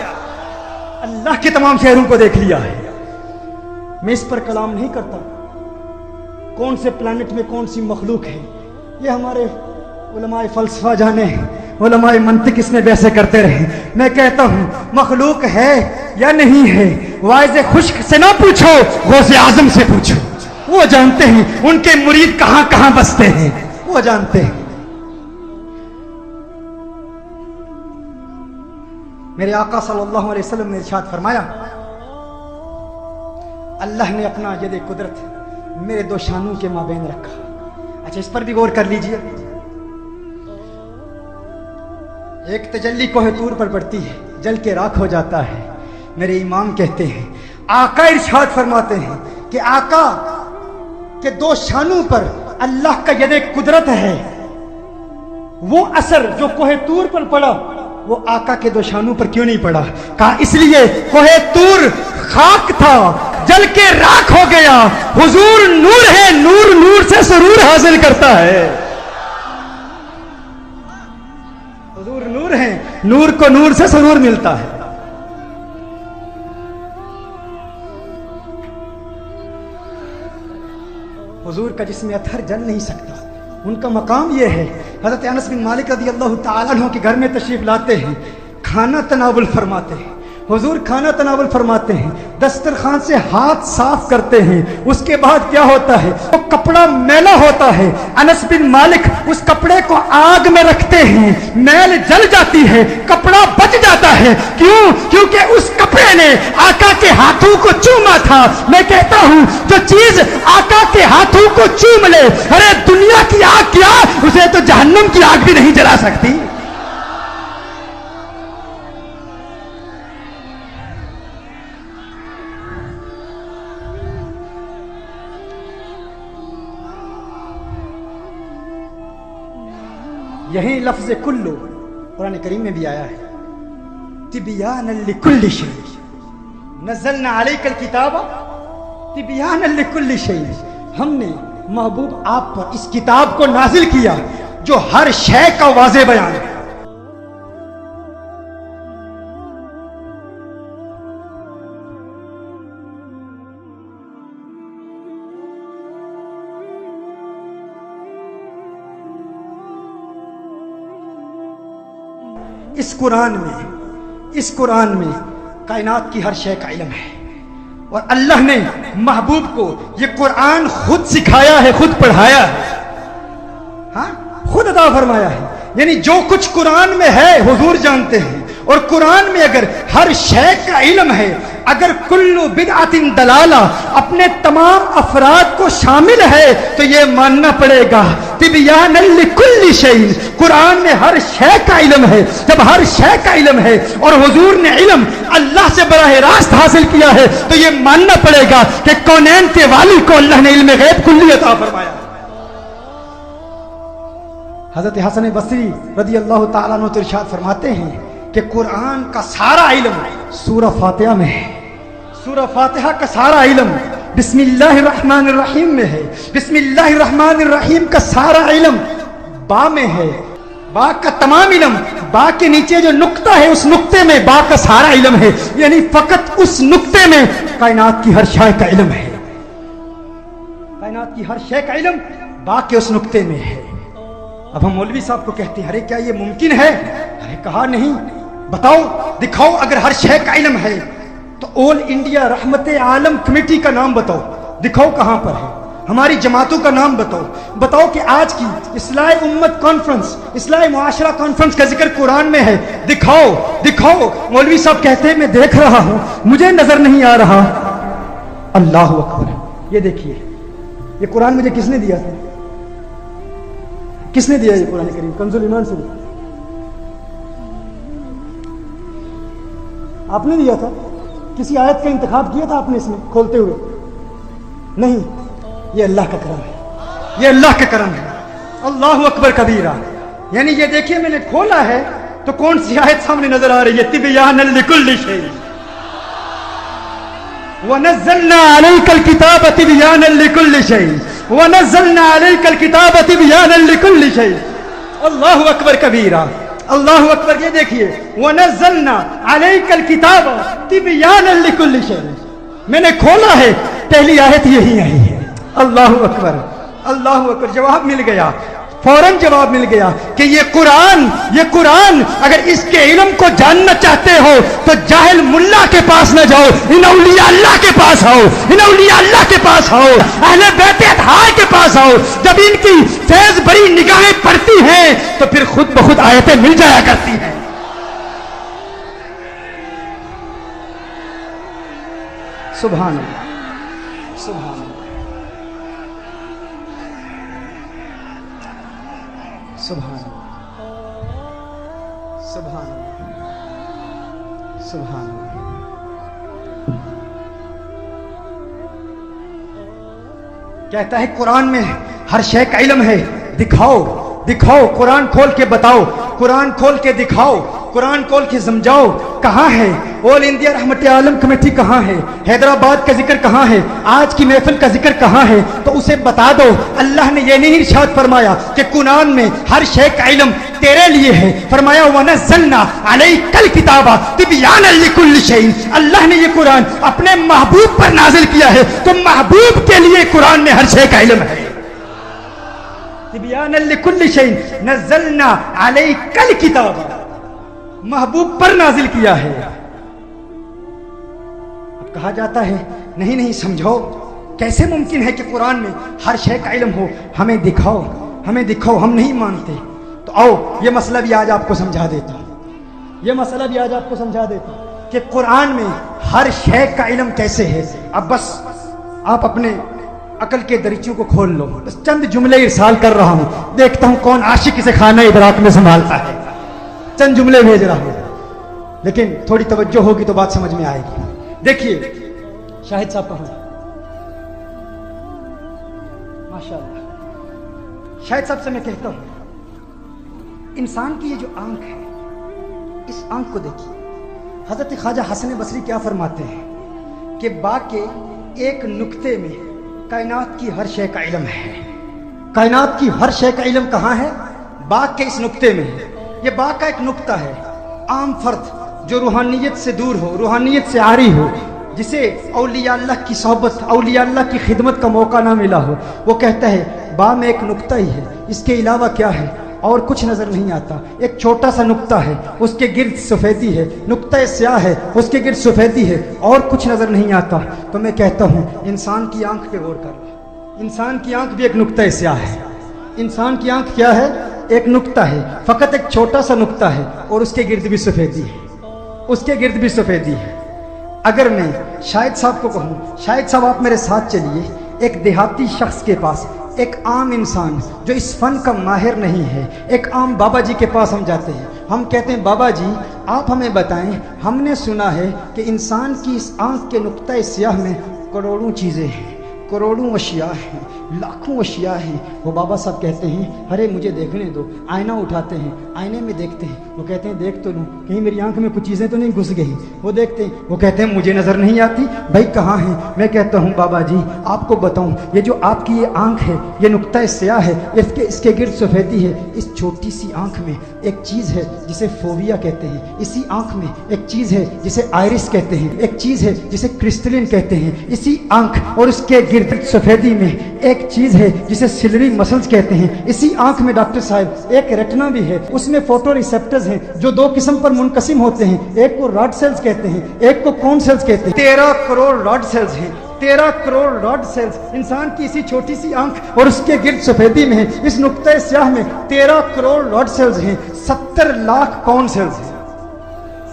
اللہ کے تمام شہروں کو دیکھ لیا ہے. میں اس پر کلام نہیں کرتا کون سے پلانٹ میں کون سی مخلوق ہے, یہ ہمارے علماء فلسفہ جانے, علماء منطق اس میں ویسے کرتے رہے. میں کہتا ہوں مخلوق ہے یا نہیں ہے, واعظ خشک سے نہ پوچھو, غوث اعظم سے پوچھو. وہ جانتے ہیں ان کے مرید کہاں کہاں بستے ہیں, وہ جانتے ہیں. میرے آقا صلی اللہ علیہ وسلم نے ارشاد فرمایا, اللہ نے اپنا ید قدرت میرے 2 شانوں کے مابین رکھا. اچھا اس پر بھی غور کر لیجئے. ایک تجلی کوہ طور پر پڑتی ہے, جل کے راکھ ہو جاتا ہے. میرے امام کہتے ہیں, آقا ارشاد فرماتے ہیں کہ آقا کے 2 شانوں پر اللہ کا ید قدرت ہے. وہ اثر جو کوہ طور پر پڑا وہ آقا کے 2 شانوں پر کیوں نہیں پڑا؟ کہا اس لیے کوہ طور خاک تھا, جل کے راکھ ہو گیا. حضور نور ہے, نور نور سے سرور حاصل کرتا ہے. حضور نور ہے, نور کو نور سے سرور ملتا ہے. حضور کا جسم اطہر جل نہیں سکتا, ان کا مقام یہ ہے. حضرت انس بن مالک رضی اللہ تعالیٰ عنہ کے گھر میں تشریف لاتے ہیں, کھانا تناول فرماتے ہیں. حضور کھانا تناول فرماتے ہیں, دسترخوان سے ہاتھ صاف کرتے ہیں. اس کے بعد کیا ہوتا ہے, وہ کپڑا میلا ہوتا ہے. انس بن مالک اس کپڑے کو آگ میں رکھتے ہیں, میل جل جاتی ہے, کپڑا بچ جاتا ہے. کیوں؟ کیونکہ اس کپڑے نے آقا کے ہاتھوں کو چوما تھا. میں کہتا ہوں جو چیز آقا کے ہاتھوں کو چوم لے, ارے دنیا کی آگ کیا, اسے تو جہنم کی آگ بھی نہیں جلا سکتی. یہی لفظ کلو قرآن کریم میں بھی آیا ہے، تبیانا لکل شیء، نزلنا علیک الکتاب تبیانا لکل شیء، ہم نے محبوب آپ پر اس کتاب کو نازل کیا جو ہر شے کا واضح بیان ہے۔ اس قرآن میں کائنات کی ہر شے کا علم ہے، اور اللہ نے محبوب کو یہ قرآن خود سکھایا ہے، خود پڑھایا ہے، ہاں خود عطا فرمایا ہے۔ یعنی جو کچھ قرآن میں ہے حضور جانتے ہیں، اور قرآن میں اگر ہر شے کا علم ہے، اگر کلو بدعت دلالہ اپنے تمام افراد کو شامل ہے تو یہ ماننا پڑے گا تبیانا لکل شیء، قرآن میں ہر شے کا علم ہے۔ جب ہر شے کا علم ہے اور حضور نے علم اللہ سے براہ راست حاصل کیا ہے تو یہ ماننا پڑے گا کہ کونین کے والی کو اللہ نے علم غیب کلی عطا فرمایا۔ حضرت حسن بصری رضی اللہ تعالیٰ عنہ ارشاد فرماتے ہیں کہ قرآن کا سارا علم سورہ فاتحہ میں ہے، سورہ فاتحہ کا سارا علم بسم اللہ الرحمن الرحیم میں ہے، بسم اللہ الرحمن الرحیم کا سارا علم با میں ہے، با کا تمام علم، با کے نیچے جو نقطہ ہے اس نقطے میں با کا سارا علم ہے، یعنی فقط اس نقطے میں کائنات کی ہر شے کا علم ہے، کائنات کی ہر شے کا علم با کے اس نقطے میں ہے۔ اب ہم مولوی صاحب کو کہتے ہیں ارے کیا یہ ممکن ہے؟ ارے کہا نہیں، بتاؤ دکھاؤ، اگر ہر شے کا علم ہے تو آل انڈیا رحمت عالم کمیٹی کا نام بتاؤ، دکھاؤ کہاں پر ہے، ہماری جماعتوں کا نام بتاؤ، بتاؤ کہ آج کی اصلاح امت کانفرنس، اصلاح معاشرہ کانفرنس کا ذکر قرآن میں ہے، دکھاؤ دکھاؤ۔ مولوی صاحب کہتے ہیں میں دیکھ رہا ہوں مجھے نظر نہیں آ رہا۔ اللہ اکبر، یہ دیکھیے یہ قرآن مجھے کس نے دیا تھا؟ کس نے دیا یہ قرآن کریم؟ کنز الایمان سے آپ نے دیا تھا؟ کسی آیت کا انتخاب کیا تھا آپ نے اس میں کھولتے ہوئے؟ نہیں، یہ اللہ کا کرم ہے، یہ اللہ کا کرم ہے۔ اللہ اکبر کبیرہ، یعنی یہ دیکھیے میں نے کھولا ہے تو کون سی آیت سامنے نظر آ رہی ہے؟ تبیانا لکل شیء ونزلنا علیک الکتاب تبیانا لکل شیء ونزلنا علیک الکتاب تبیانا لکل شیء۔ اللہ اکبر کبیرہ، اللہ اکبر۔ یہ دیکھیے ونزلنا علیک الکتاب تبیانا لکل شیء، میں نے کھولا ہے پہلی آیت یہی آئی ہے۔ اللہ اکبر، اللہ اکبر، جواب مل گیا، فوراً جواب مل گیا کہ یہ قرآن اگر اس کے علم کو جاننا چاہتے ہو تو جاہل ملا کے پاس نہ جاؤ، ان اولیاء اللہ کے پاس آؤ، ان اولیاء اللہ کے پاس آؤ، اہل بیت اطہار کے پاس آؤ۔ جب ان کی فیض بڑی نگاہیں پڑتی ہیں تو پھر خود بخود آیتیں مل جایا کرتی ہیں۔ سبحان اللہ، سبحان اللہ، سبحان اللہ، سبحان اللہ، سبحان اللہ۔ کہتا ہے قرآن میں ہر شے کا علم ہے، دکھاؤ دکھاؤ، قرآن کھول کے بتاؤ، قرآن کھول کے دکھاؤ، قرآن کھول کے سمجھاؤ کہاں ہے آل انڈیا رحمت عالم کمیٹی، کہاں ہے حیدرآباد کا ذکر، کہاں ہے آج کی محفل کا ذکر، کہاں ہے؟ تو اسے بتا دو۔ اللہ نے یہ نہیں ارشاد فرمایا کہ قرآن میں ہر شے کا علم تیرے لیے ہے، فرمایا وَنَزَّلْنَا عَلَيْكَ الْكِتَابَ تِبْيَانًا لِكُلِّ شَيْءٍ۔ اللہ نے یہ قرآن اپنے محبوب پر نازل کیا ہے تو محبوب کے لیے قرآن میں ہر شے کا علم ہے۔ تِبْيَانًا لِكُلِّ شَيْءٍ نَزَّلْنَا عَلَيْكَ الْكِتَابَ، محبوب پر نازل کیا ہے۔ اب کہا جاتا ہے نہیں نہیں سمجھو، کیسے ممکن ہے کہ قرآن میں ہر شے کا علم ہو؟ ہمیں دکھاؤ، ہمیں دکھاؤ، ہم نہیں مانتے۔ تو آؤ یہ مسئلہ بھی آج آپ کو سمجھا دیتا ہوں، یہ مسئلہ بھی آج آپ کو سمجھا دیتا ہوں کہ قرآن میں ہر شے کا علم کیسے ہے۔ اب بس آپ اپنے عقل کے دریچوں کو کھول لو، بس چند جملے ارسال کر رہا ہوں، دیکھتا ہوں کون عاشق اسے خانہ ادراک میں سنبھالتا ہے۔ چند جملے بھیج رہا ہوں، لیکن تھوڑی توجہ ہوگی تو بات سمجھ میں آئے گی۔ دیکھیے شاہد صاحب کہاں ہیں؟ ماشاءاللہ، شاہد صاحب سے میں کہتا ہوں انسان کی یہ جو آنکھ ہے، اس آنکھ کو دیکھیے، حضرت خواجہ حسن بصری کیا فرماتے ہیں کہ باغ کے ایک نقطے میں کائنات کی ہر شے کا علم ہے۔ کائنات کی ہر شے کا علم کہاں ہے؟ باغ کے اس نقطے میں ہے۔ یہ باغ کا ایک نقطہ ہے۔ عام فرد جو روحانیت سے دور ہو، روحانیت سے عاری ہو، جسے اولیاء اللہ کی صحبت، اولیاء اللہ کی خدمت کا موقع نہ ملا ہو، وہ کہتا ہے باغ میں ایک نقطہ ہی ہے، اس کے علاوہ کیا ہے؟ اور کچھ نظر نہیں آتا۔ ایک چھوٹا سا نقطہ ہے، اس کے گرد سفیدی ہے، نقطہ سیاہ ہے، اس کے گرد سفیدی ہے، اور کچھ نظر نہیں آتا۔ تو میں کہتا ہوں انسان کی آنکھ پہ غور کر لو، انسان کی آنکھ بھی ایک نقطہ سیاہ ہے۔ انسان کی آنکھ کیا ہے؟ ایک نقطہ ہے، فقط ایک چھوٹا سا نقطہ ہے، اور اس کے گرد بھی سفیدی ہے، اس کے گرد بھی سفیدی ہے۔ اگر میں شاہد صاحب کو کہوں، شاہد صاحب آپ میرے ساتھ چلیے، ایک دیہاتی شخص کے پاس، ایک عام انسان جو اس فن کا ماہر نہیں ہے، ایک عام بابا جی کے پاس ہم جاتے ہیں، ہم کہتے ہیں بابا جی آپ ہمیں بتائیں، ہم نے سنا ہے کہ انسان کی اس آنکھ کے نقطہ سیاہ میں کروڑوں چیزیں ہیں، کروڑوں اشیاء ہیں، لاکھوں اشیاء ہیں۔ وہ بابا صاحب کہتے ہیں ارے مجھے دیکھنے دو، آئینہ اٹھاتے ہیں، آئینے میں دیکھتے ہیں، وہ کہتے ہیں دیکھ تو لوں کہیں میری آنکھ میں کچھ چیزیں تو نہیں گھس گئی، وہ دیکھتے ہیں، وہ کہتے ہیں مجھے نظر نہیں آتی، بھائی کہاں ہیں؟ میں کہتا ہوں بابا جی آپ کو بتاؤں، یہ جو آپ کی یہ آنکھ ہے، یہ نقطہ سیاہ ہے، اس کے گرد سفیدی ہے، اس چھوٹی سی آنکھ میں ایک چیز ہے جسے فوبیا کہتے ہیں، اسی آنکھ میں ایک چیز ہے جسے آئرس کہتے ہیں، ایک چیز ہے جسے کرسٹلن کہتے ہیں، اسی آنکھ اور اس کے گرد سفیدی میں ایک چیز ہے جسے سلری مسلز کہتے ہیں، اسی آنکھ میں ڈاکٹر صاحب ایک ریٹنا بھی ہے، اس میں فوٹو ریسپٹرز ہیں جو دو قسم پر منقسم ہوتے ہیں، ایک کو راڈ سیلز کہتے ہیں، ایک کو کون سیلز کہتے ہیں۔ 13 کروڑ راڈ سیلز ہیں، 13 کروڑ راڈ سیلز انسان کی اسی چھوٹی سی آنکھ اور اس کے گرد سفیدی میں ہے، اس نقطہ سیاہ میں 13 کروڑ راڈ سیلز ہیں، 70 لاکھ کون سیلز ہیں،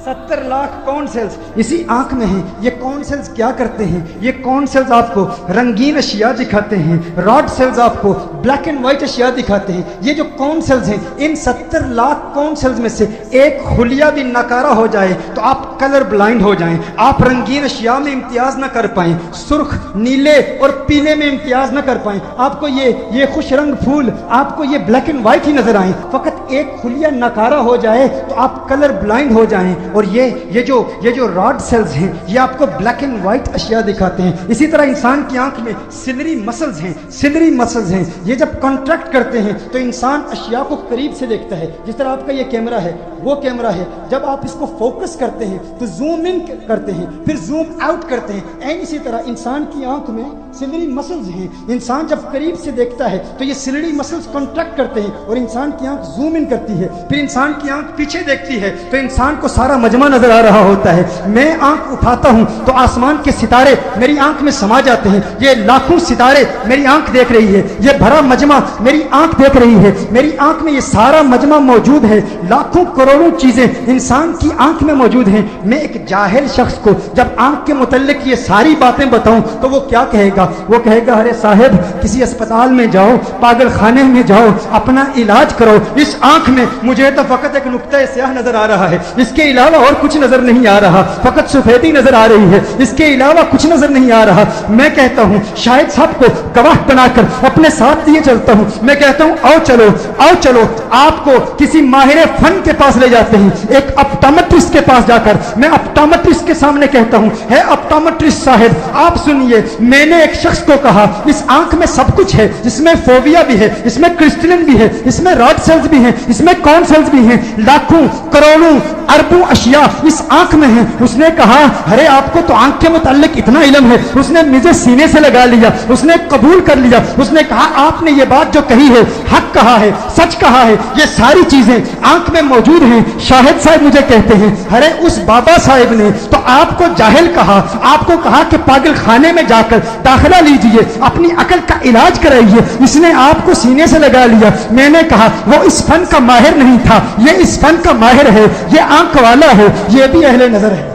70 لاکھ کون سیلز اسی آنکھ میں ہیں۔ یہ کون سیلز کیا کرتے ہیں؟ یہ کون سیلز آپ کو رنگین اشیاء دکھاتے ہیں، راڈ سیلز آپ کو بلیک اینڈ وائٹ اشیاء دکھاتے ہیں۔ یہ جو کون سیلز ہیں، ان 70 لاکھ کون سیلز میں سے ایک خلیہ بھی ناکارہ ہو جائے تو آپ کلر بلائنڈ ہو جائیں، آپ رنگین اشیاء میں امتیاز نہ کر پائیں، سرخ، نیلے اور پیلے میں امتیاز نہ کر پائیں، آپ کو یہ خوش رنگ پھول، آپ کو یہ بلیک اینڈ وائٹ ہی نظر آئیں، فقط ایک خلیہ ناکارہ ہو جائے تو آپ کلر بلائنڈ ہو جائیں۔ اور یہ جو راڈ سیلز ہیں یہ آپ کو بلیک اینڈ وائٹ اشیاء دکھاتے ہیں۔ اسی طرح انسان کی آنکھ میں سلری مسلز ہیں، سلری مسلز ہیں، یہ جب کانٹریکٹ کرتے ہیں تو انسان اشیاء کو قریب سے دیکھتا ہے۔ جس طرح آپ کا یہ کیمرہ ہے، وہ کیمرہ ہے، جب آپ اس کو فوکس کرتے ہیں تو زوم ان کرتے ہیں، پھر زوم آؤٹ کرتے ہیں، اینڈ اسی طرح انسان کی آنکھ میں سلری مسلز ہیں۔ انسان جب قریب سے دیکھتا ہے تو یہ سلری مسلز کانٹریکٹ کرتے ہیں اور انسان کی آنکھ زوم ان کرتی ہے، پھر انسان کی آنکھ پیچھے دیکھتی ہے تو انسان کو سارا مجمع نظر آ رہا ہوتا ہے۔ میں آنکھ اٹھاتا ہوں تو آسمان کے ستارے میری آنکھ میں سما جاتے ہیں، یہ لاکھوں ستارے میری آنکھ دیکھ رہی ہے، یہ بھرا مجمع میری آنکھ دیکھ رہی ہے، میری آنکھ میں یہ سارا مجمع موجود ہے، لاکھوں کروڑوں چیزیں انسان کی آنکھ میں موجود ہیں۔ میں ایک جاہل شخص کو جب آنکھ کے متعلق یہ ساری باتیں بتاؤں تو وہ کیا کہے گا؟ وہ کہے گا ارے صاحب کسی اسپتال میں جاؤ، پاگل خانے میں جاؤ، اپنا علاج کرو، اس آنکھ میں مجھے تو فقط ایک نقطہ سیاہ نظر آ رہا ہے، اس کے علاوہ اور کچھ نظر نہیں آ رہا، فقط سفیدی نظر آ رہی ہے، اس کے علاوہ کچھ نظر نہیں آ رہا۔ میں کہتا ہوں شاہد صاحب کو گواہ بنا کر اپنے ساتھ لیے چلتا ہوں، میں کہتا ہوں آؤ چلو آپ کو کسی ماہر فن کے پاس لے جاتے ہیں، ایک اپٹامٹرسٹ کے پاس جا کر میں اپٹامٹرسٹ کے سامنے کہتا ہوں ہے اپٹامٹرسٹ صاحب آپ سنیے، میں نے ایک شخص کو کہا اس آنکھ میں سب کچھ ہے، اس میں فوبیا بھی ہے، اس میں کرسٹلن بھی ہے، اس میں راڈ سیلز بھی ہیں، اس میں کون سیلز بھی ہیں، لاکھوں کروڑوں اربوں اشیاء اس آنکھ میں ہیں۔ اس نے کہا ارے آپ کو تو آنکھ کے متعلق اتنا علم ہے، اس نے مجھے سینے سے لگا لیا، اس نے قبول کر لیا، اس نے کہا آپ نے یہ بات جو کہی ہے حق کہا ہے، سچ کہا ہے، یہ ساری چیزیں آنکھ میں موجود ہیں۔ شاہد صاحب مجھے کہتے ہیں ارے اس بابا صاحب نے تو آپ کو جاہل کہا، آپ کو کہا کہ پاگل خانے میں جا کر داخلہ لیجئے، اپنی عقل کا علاج کرائیے، اس نے آپ کو سینے سے لگا لیا۔ میں نے کہا وہ اس فن کا ماہر نہیں تھا، یہ اس فن کا ماہر ہے، یہ آنکھ والا ہے، یہ بھی اہل نظر ہے۔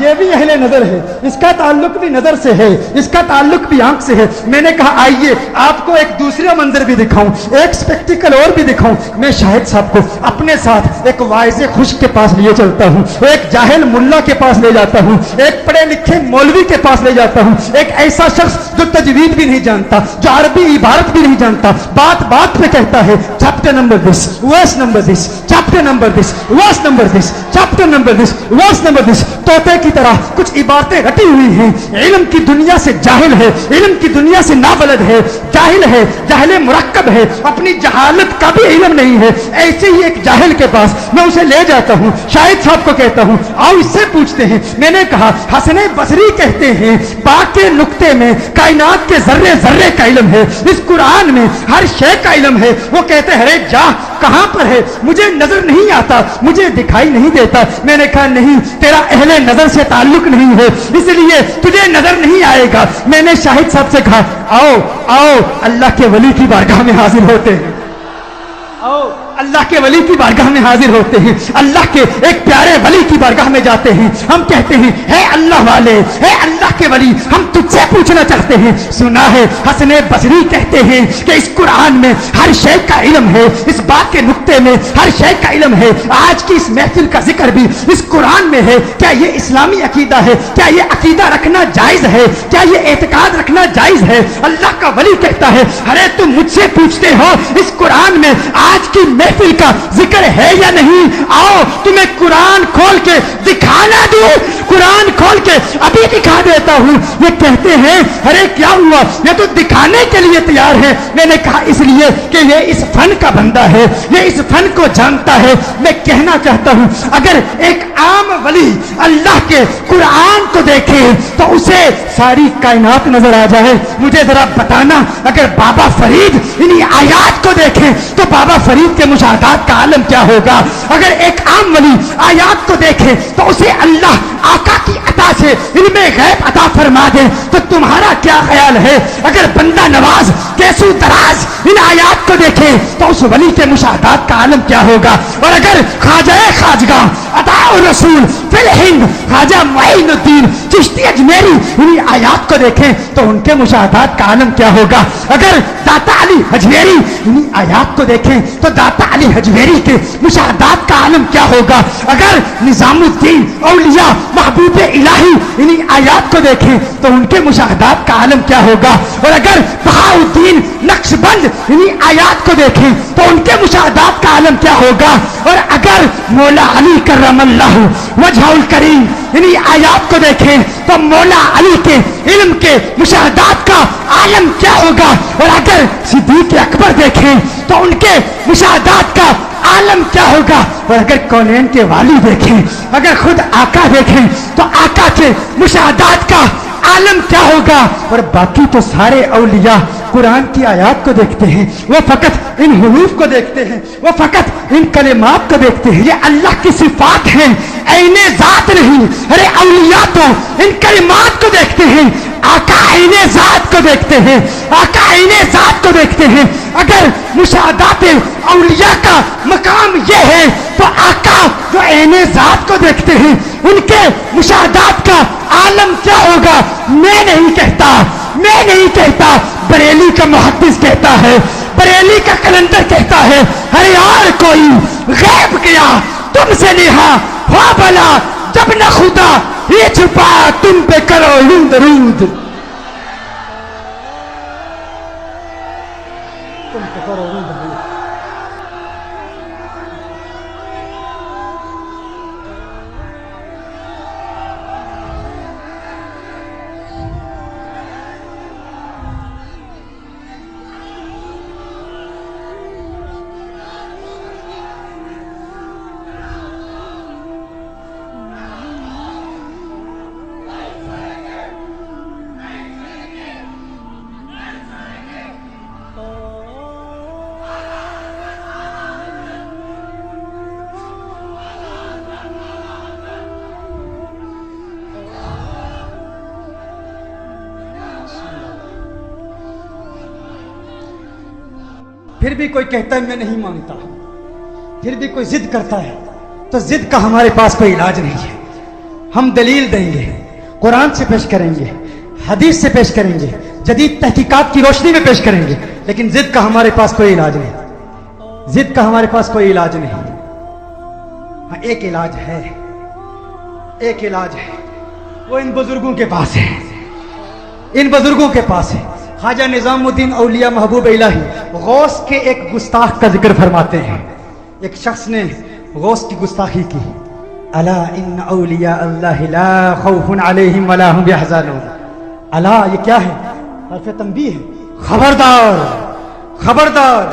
یہ بھی اہل نظر ہے، اس کا تعلق بھی نظر سے ہے، اس کا تعلق بھی آنکھ سے ہے۔ میں نے کہا آئیے آپ کو ایک دوسرا منظر بھی دکھاؤں، ایک سپیکٹیکل اور بھی دکھاؤں۔ میں شاہد صاحب کو اپنے ساتھ ایک واعظ خشک کے پاس لیے چلتا ہوں، ایک جاہل ملا کے پاس لے جاتا ہوں، ایک پڑھے لکھے مولوی کے پاس لے جاتا ہوں، ایک ایسا شخص جو تجوید بھی نہیں جانتا، جو عربی عبارت بھی نہیں جانتا، بات بات پہ کہتا ہے چیپٹر نمبر دس، ورس نمبر دس، چیپٹر نمبر دس، ورس نمبر دس، چیپٹر نمبر دس، ورس نمبر دس۔ طوطے کی طرح کچھ عبارتیں رٹی ہوئی ہیں، علم کی دنیا سے جاہل ہے، علم کی دنیا سے نابلد ہے، جاہل ہے، جاہل مرکب ہے، اپنی جہالت کا بھی علم نہیں ہے۔ ایسے ہی ایک جاہل کے پاس میں اسے لے جاتا ہوں، شاہد صاحب کو کہتا ہوں آؤ اس سے پوچھتے ہیں۔ میں نے کہا حسن بصری کہتے ہیں پاک کے نقطے میں کائنات کے ذرے ذرے کا علم ہے، اس قرآن میں ہر شے کا علم ہے۔ وہ کہتے ہیں ارے جا کہاں پر ہے، مجھے نظر نہیں آتا، مجھے دکھائی نہیں دیتا۔ میں نے کہا نہیں، تیرا اہل نظر سے تعلق نہیں ہے، اس لیے تجھے نظر نہیں آئے گا۔ میں نے شاہد صاحب سے کہا آؤ آؤ اللہ کے ولی کی بارگاہ میں حاضر ہوتے ہیں، آؤ اللہ کے ولی کی بارگاہ میں حاضر ہوتے ہیں، اللہ کے ایک پیارے ولی کی بارگاہ میں جاتے ہیں۔ ہم کہتے ہیں اے اللہ والے، اے اللہ کے ولی، ہم تجھ سے پوچھنا چاہتے ہیں۔ سنا ہے حسن بصری کہتے ہیں کہ اس قرآن میں ہر شے کا علم ہے، اس بات کے نقطے میں ہر شے کا علم ہے۔ آج کی اس محفل کا ذکر بھی اس قرآن میں ہے۔ کیا یہ اسلامی عقیدہ ہے؟ کیا یہ عقیدہ رکھنا جائز ہے؟ کیا یہ اعتقاد رکھنا جائز ہے؟ اللہ کا ولی کہتا ہے ارے تم مجھ سے پوچھتے ہو اس قرآن میں آج کی محفل کا ذکر ہے یا نہیں؟ آؤ تمہیں قرآن کھول کے دکھانا دوں، قرآن کھول کے ابھی دکھا دیتا ہوں۔ یہ کہتے ہیں ارے کیا ہوا، یہ تو دکھانے کے لیے تیار ہے۔ میں نے کہا اس لیے کہ یہ اس فن کا بندہ ہے، یہ اس فن کو جانتا ہے۔ میں کہنا چاہتا ہوں اگر ایک عام ولی اللہ کے قرآن کو دیکھے تو اسے ساری کائنات نظر آ جائے۔ مجھے ذرا بتانا اگر بابا فرید انہی آیات کو دیکھیں تو بابا فرید کے مشاہدات کا عالم کیا ہوگا؟ اگر ایک عام ولی آیات کو دیکھے تو اسے اللہ آقا کی عطا سے علم غیب عطا فرما دے تو تمہارا کیا خیال ہے؟ اگر بندہ نواز کیسو دراز ان آیات کو دیکھے تو اس ولی کے مشاہدات کا عالم کیا ہوگا؟ اور اگر خواجہ خواجگاہ عطا رسول فی الہند خواجہ معین الدین چشتی اجمیری انہی آیات کو دیکھیں تو ان کے مشاہدات کا عالم کیا ہوگا؟ اگر داتا علی حجویری انہی آیات کو دیکھیں تو داتا علی حجویری کے مشاہدات کا عالم کیا ہوگا؟ اگر نظام الدین اولیاء محبوب الہی انہی آیات کو دیکھیں تو ان کے مشاہدات کا عالم کیا ہوگا؟ اور اگر بہاؤالدین نقشبند انہی آیات کو دیکھیں تو ان کے مشاہدات کا عالم کیا ہوگا؟ اور اگر مولا علی کرم اللہ وجہ الکریم انہی آیات کو دیکھیں تو مولا علی کے علم کے مشاہدات کا عالم کیا ہوگا؟ اور اگر صدیق اکبر دیکھیں تو ان کے مشاہدات کا عالم کیا ہوگا؟ اور اگر کونین کے والی دیکھیں، اگر خود آقا دیکھیں تو آقا کے مشاہدات کا عالم کیا ہوگا؟ اور باقی تو سارے اولیاء قرآن کی آیات کو دیکھتے ہیں، وہ فقط ان حروف کو دیکھتے ہیں، وہ فقط ان کلمات کو دیکھتے ہیں۔ یہ اللہ کی صفات ہیں، عین ذات نہیں۔ ارے اولیاء تو ان کلمات کو دیکھتے ہیں، آقا عین ذات کو دیکھتے ہیں، آقا عین ذات کو دیکھتے ہیں۔ اگر مشاہدات اولیاء کا مقام یہ ہے تو آقا جو عین ذات کو دیکھتے ہیں ان کے مشاہدات کا عالم کیا ہوگا؟ میں نہیں کہتا، میں نہیں کہتا، بریلی کا محدث کہتا ہے، بریلی کا کلندر کہتا ہے ارے یار کوئی غیب گیا تم سے نہا ہو بلا جب نہ خدا یہ چھپا تم پہ کرو رود رود، تم پہ کرو رود رود۔ پھر بھی کوئی کہتا ہے میں نہیں مانتا، پھر بھی کوئی ضد کرتا ہے تو ضد کا ہمارے پاس کوئی علاج نہیں ہے۔ ہم دلیل دیں گے، قرآن سے پیش کریں گے، حدیث سے پیش کریں گے، جدید تحقیقات کی روشنی میں پیش کریں گے، لیکن ضد کا ہمارے پاس کوئی علاج نہیں، ضد کا ہمارے پاس کوئی علاج نہیں۔ ہاں ایک علاج ہے، ایک علاج ہے، وہ ان بزرگوں کے پاس ہے، ان بزرگوں کے پاس ہے۔ خواجہ نظام الدین اولیاء محبوب الہی غوث کے ایک گستاخ کا ذکر فرماتے ہیں۔ ایک شخص نے غوث کی گستاخی کی، الا ان اولیاء اللہ لا خوف علیہم ولا هم يحزنون۔ الا یہ کیا ہے؟ حرف تنبیہ ہے، خبردار خبردار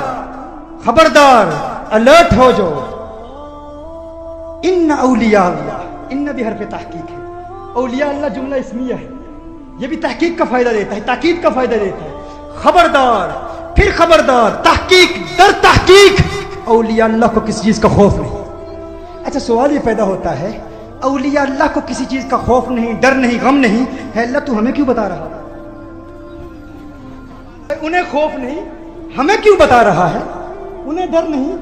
خبردار، الرٹ ہو جو۔ ان اولیاء اللہ، ان بھی حرف تحقیق ہے، اولیاء اللہ جملہ اسمیہ ہے، یہ بھی تحقیق کا فائدہ دیتا ہے، تاکید کا فائدہ دیتا ہے۔ خبردار، پھر خبردار، تحقیق در تحقیق، اولیاء اللہ کو کسی چیز کا خوف نہیں۔ اچھا سوال یہ پیدا ہوتا ہے، اولیاء اللہ کو کسی چیز کا خوف نہیں، ڈر نہیں، غم نہیں ہے، اللہ تو ہمیں کیوں بتا رہا ہے؟ انہیں خوف نہیں، ہمیں کیوں بتا رہا ہے؟ انہیں ڈر نہیں،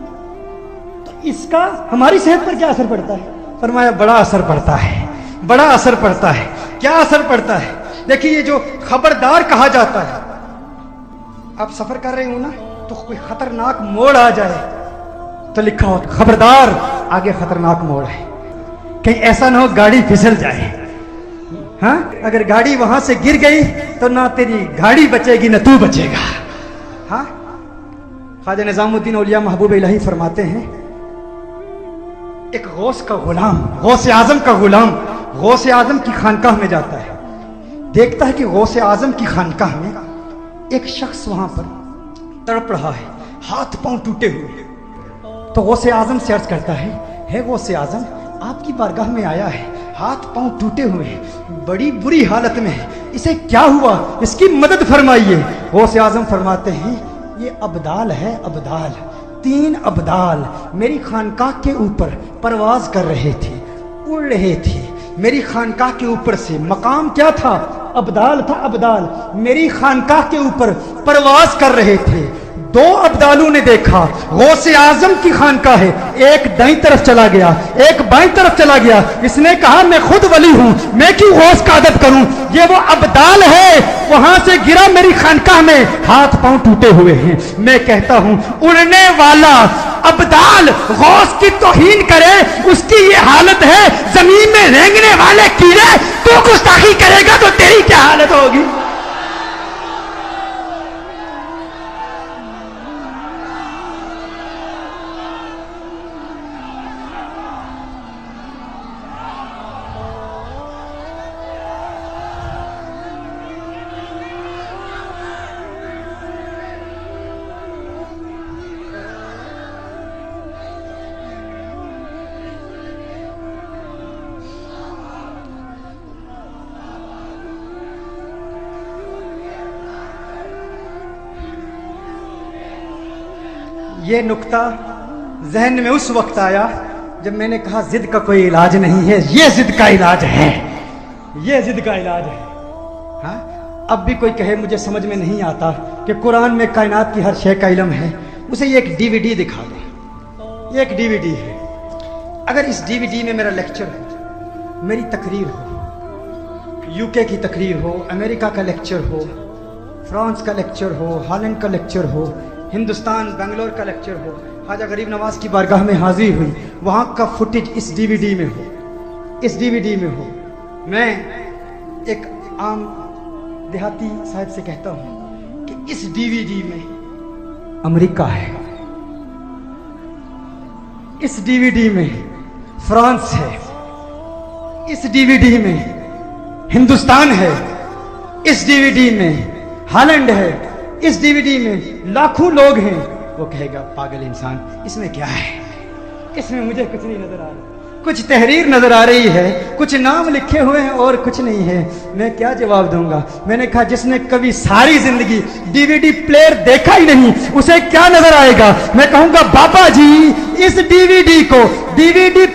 تو اس کا ہماری صحت پر کیا اثر پڑتا ہے؟ فرمایا بڑا اثر پڑتا ہے، بڑا اثر پڑتا ہے۔ کیا اثر پڑتا ہے؟ دیکھیے یہ جو خبردار کہا جاتا ہے، آپ سفر کر رہے ہو نا تو کوئی خطرناک موڑ آ جائے تو لکھا ہو خبردار آگے خطرناک موڑ ہے، کہیں ایسا نہ ہو گاڑی پھسل جائے۔ ہاں اگر گاڑی وہاں سے گر گئی تو نہ تیری گاڑی بچے گی نہ تو بچے گا۔ ہاں خواجہ نظام الدین اولیاء محبوب الہی فرماتے ہیں، ایک غوث کا غلام، غوث اعظم کا غلام غوث اعظم کی خانقاہ میں جاتا ہے، دیکھتا ہے کہ غوث اعظم کی خانقاہ میں ایک شخص وہاں پر تڑپ رہا ہے، ہاتھ پاؤں ٹوٹے ہوئے۔ تو غوث اعظم سے عرض کرتا ہے غوث اعظم آپ کی بارگاہ میں آیا ہے، ہاتھ پاؤں ٹوٹے ہوئے ہیں، بڑی بری حالت میں ہے، اسے کیا ہوا؟ اس کی مدد فرمائیے۔ غوث اعظم فرماتے ہیں یہ ابدال ہے، ابدال، 3 ابدال میری خانقاہ کے اوپر پرواز کر رہے تھے، اڑ رہے تھے۔ میری خانقاہ کے اوپر سے مقام کیا تھا؟ ابدال تھا، ابدال میری خانقاہ کے اوپر پرواز کر رہے تھے۔ 2 ابدالوں نے دیکھا غوث اعظم کی خانقاہ ہے، ایک دائیں طرف چلا گیا، ایک بائیں طرف چلا گیا۔ اس نے کہا میں خود ولی ہوں، میں کیوں غوث کا ادب کروں؟ یہ وہ ابدال ہے، وہاں سے گرا میری خانقاہ میں، ہاتھ پاؤں ٹوٹے ہوئے ہیں۔ میں کہتا ہوں اڑنے والا ابدال غوث کی توہین کرے، اس کی یہ حالت ہے۔ زمین میں رینگنے والے کیڑے، تو گستاخی کرے گا تو تیری کیا حالت ہوگی؟ یہ نکتہ ذہن میں اس وقت آیا جب میں نے کہا ضد کا کوئی علاج نہیں ہے، یہ ضد کا علاج ہے، یہ ضد کا علاج ہے۔ ہاں اب بھی کوئی کہے مجھے سمجھ میں نہیں آتا کہ قرآن میں کائنات کی ہر شے کا علم ہے، اسے یہ ایک DVD دکھا دیں۔ یہ ایک DVD ہے، اگر اس DVD میں میرا لیکچر ہو، میری تقریر ہو، UK کی تقریر ہو، امریکہ کا لیکچر ہو، فرانس کا لیکچر ہو، ہالینڈ کا لیکچر ہو، ہندوستان بنگلور کا لیکچر ہو، خواجہ غریب نواز کی بارگاہ میں حاضری ہوئی، وہاں کا فوٹیج اس DVD میں ہو، اس DVD میں ہو، میں ایک عام دیہاتی صاحب سے کہتا ہوں کہ اس DVD میں امریکہ ہے، اس DVD میں فرانس ہے، اس DVD میں ہندوستان ہے، اس DVD میں ہالینڈ ہے، اس DVD میں لاکھوں لوگ ہیں، وہ کہے گا پاگل انسان اس میں کیا ہے؟ اس میں مجھے کچھ نہیں نظر آ رہا، کچھ تحریر نظر آ رہی ہے، کچھ نام لکھے ہوئے ہیں اور کچھ نہیں ہے۔ میں کیا جواب دوں گا؟ میں نے کہا جس نے کبھی ساری زندگی DVD پلیئر دیکھا ہی نہیں اسے کیا نظر آئے گا؟ میں کہوں گا بابا جی اس DVD کو DVD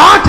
8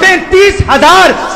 35000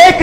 1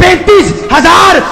35,000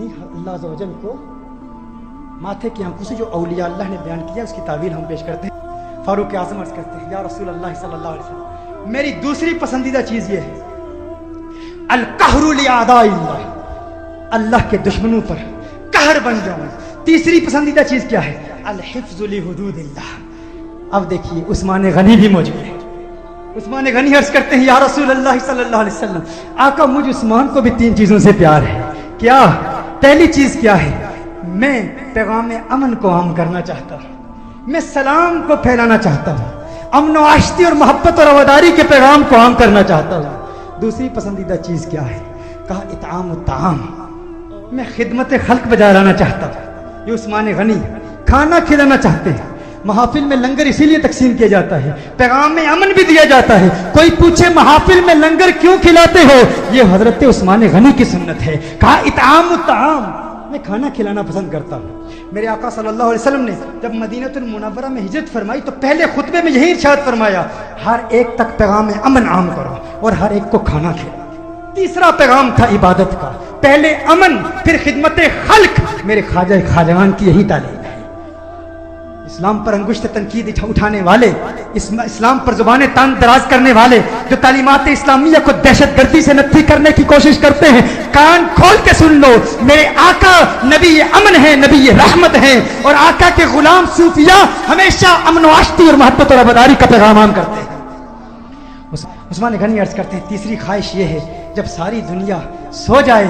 یعنی اللہ عز و جل کو ماتھے کی آنکھوں سے جو اولیاء اللہ نے بیان کیا اس کی تعویل ہم پیش کرتے ہیں. فاروق اعظم عرض کرتے ہیں یا رسول اللہ صلی اللہ علیہ وسلم میری دوسری پسندیدہ چیز یہ ہے القہر لاعداء اللہ, اللہ کے دشمنوں پر قہر بن جاؤں. تیسری پسندیدہ چیز کیا ہے الحفظ لحدود اللہ. اب دیکھیے عثمان غنی بھی موجود ہے. عثمان غنی عرض کرتے ہیں یا رسول اللہ صلی اللہ علیہ وسلم آقا مجھ عثمان کو بھی 3 چیزوں سے پیار ہے. کیا؟ پہلی چیز کیا ہے میں پیغام امن کو عام کرنا چاہتا ہوں, میں سلام کو پھیلانا چاہتا ہوں, امن و آشتی اور محبت اور رواداری کے پیغام کو عام کرنا چاہتا ہوں. دوسری پسندیدہ چیز کیا ہے کہا اطعام الطعام, میں خدمت خلق بجا لانا چاہتا ہوں. یہ عثمان غنی کھانا کھلانا چاہتے ہیں. محافل میں لنگر اسی لیے تقسیم کیا جاتا ہے, پیغام میں امن بھی دیا جاتا ہے. کوئی پوچھے محافل میں لنگر کیوں کھلاتے ہو, یہ حضرت عثمان غنی کی سنت ہے. کہا اطعام الطعام, میں کھانا کھلانا پسند کرتا ہوں. میرے آقا صلی اللہ علیہ وسلم نے جب مدینہ المنورہ میں ہجرت فرمائی تو پہلے خطبے میں یہی ارشاد فرمایا ہر ایک تک پیغام امن عام کرو اور ہر ایک کو کھانا کھلاؤ. تیسرا پیغام تھا عبادت کا, پہلے امن پھر خدمت خلق. میرے خواجہ خواجگان کی یہی تعلیم ہے. اسلام پر انگشت تنقید اٹھانے والے, اسلام پر زبانیں تان دراز کرنے والے, جو تعلیمات اسلامیہ کو دہشت گردی سے نفی کرنے کی کوشش کرتے ہیں, کان کھول کے سن لو. میرے آقا نبی امن ہیں, نبی رحمت ہیں, اور آقا کے غلام صوفیاء ہمیشہ امن و آشتی اور محبت اور وفاداری کا پیغام عام کرتے ہیں. عثمان غنی عرض کرتے ہیں تیسری خواہش یہ ہے جب ساری دنیا سو جائے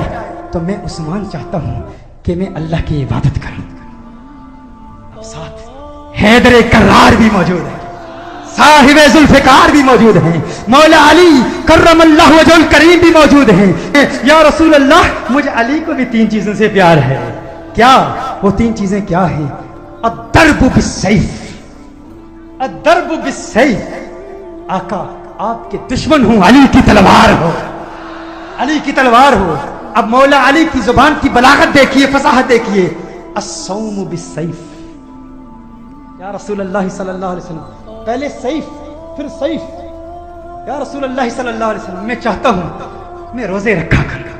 تو میں عثمان چاہتا ہوں کہ میں اللہ کی عبادت کروں. اب ساتھ حیدر کرار بھی موجود ہے, صاحب ذوالفقار بھی موجود ہیں, مولا علی کرم اللہ وجہ الکریم بھی موجود ہیں. یا رسول اللہ مجھے علی کو بھی 3 چیزوں سے پیار ہے. کیا وہ 3 چیزیں کیا ہیں؟ الضرب بالسیف, الضرب بالسیف. آقا آپ کے دشمن ہوں, علی کی تلوار ہو, علی کی تلوار ہو. اب مولا علی کی زبان کی بلاغت دیکھیے, فصاحت دیکھیے. الصوم بالسیف. یا رسول اللہ صلی اللہ علیہ وسلم پہلے سیف پھر سیف. یا رسول اللہ صلی اللہ علیہ وسلم میں چاہتا ہوں میں روزے رکھا کروں,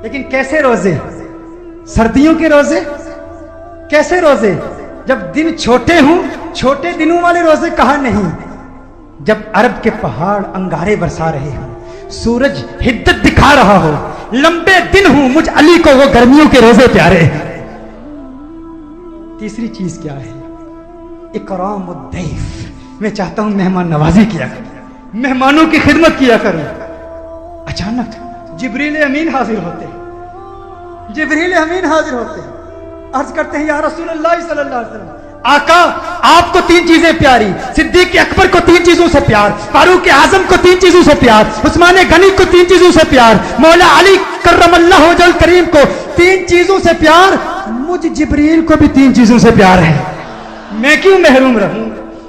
لیکن کیسے روزے؟ سردیوں کے روزے؟ کیسے روزے جب دن چھوٹے ہوں؟ چھوٹے دنوں والے روزے کہاں نہیں. جب عرب کے پہاڑ انگارے برسا رہے ہوں, سورج حدت دکھا رہا ہو, لمبے دن ہوں, مجھ علی کو وہ گرمیوں کے روزے پیارے ہیں. تیسری چیز کیا ہے؟ اکرام الضیف. میں چاہتا ہوں مہمان نوازی کیا کروں, مہمانوں کی خدمت کیا کروں. اچانک جبریل امین حاضر ہوتے ہیں, جبریل امین حاضر ہوتے ہیں, عرض کرتے ہیں یا رسول اللہ صلی اللہ علیہ وسلم آقا آپ کو 3 چیزیں پیاری, صدیق اکبر کو 3 چیزوں سے پیار, فاروق اعظم کو 3 چیزوں سے پیار, عثمان غنی کو 3 چیزوں سے پیار, مولا علی کرم اللہ وجہ الکریم کو 3 چیزوں سے پیار. مجھ جبریل کو بھی 3 چیزوں سے پیار ہے. میں کیوں محروم رہوں,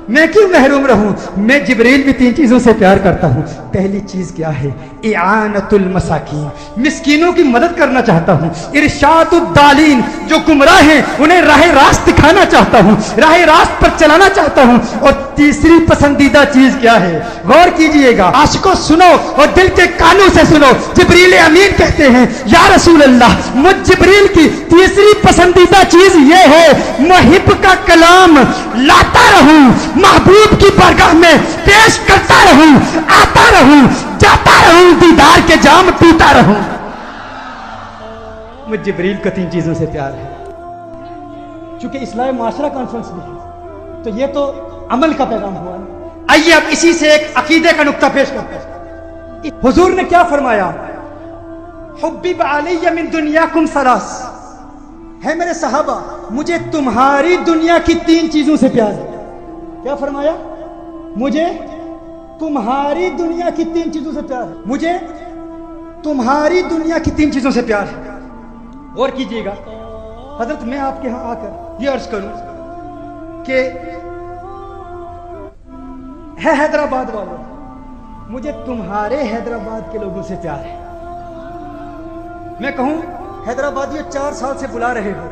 میں کیوں محروم رہوں؟ میں جبریل بھی 3 چیزوں سے پیار کرتا ہوں. پہلی چیز کیا ہے؟ اعانت المساکین, مسکینوں کی مدد کرنا چاہتا ہوں. ارشاد الضالین, جو گمراہ ہیں انہیں راہ راست دکھانا چاہتا ہوں, راہ راست پر چلانا چاہتا ہوں. اور تیسری پسندیدہ چیز کیا ہے؟ غور کیجئے گا, عاشقوں سنو اور دل کے کانوں سے سنو. جبریل امین کہتے ہیں یا رسول اللہ مجھ جبریل کی تیسری پسندیدہ چیز یہ ہے محب کا کلام لاتا رہوں, محبوب کی بارگاہ میں پیش کرتا رہوں, آتا رہوں, جاتا رہوں, دیدار کے جام پیتا رہوں. مجھ جبریل کو 3 چیزوں سے پیار ہے. چونکہ اصلاح معاشرہ کانفرنس بھی ہے تو یہ تو عمل کا پیغام ہوا. آئیے اب اسی سے ایک عقیدے کا نقطہ پیش کرتے ہیں. حضور نے کیا فرمایا؟ حبب علی من دنیاکم ثلاث. ہے میرے صحابہ مجھے تمہاری دنیا کی 3 چیزوں سے پیار ہے. کیا فرمایا؟ مجھے تمہاری دنیا کی 3 چیزوں سے پیار ہے. مجھے تمہاری دنیا کی 3 چیزوں سے پیار ہے. غور کیجئے گا حضرت, میں آپ کے ہاں آ کر یہ عرض کروں کہ ہے حیدرآباد والوں, مجھے تمہارے حیدرآباد کے لوگوں سے پیار ہے. میں کہوں حیدرآبادی 4 سال سے بلا رہے ہو,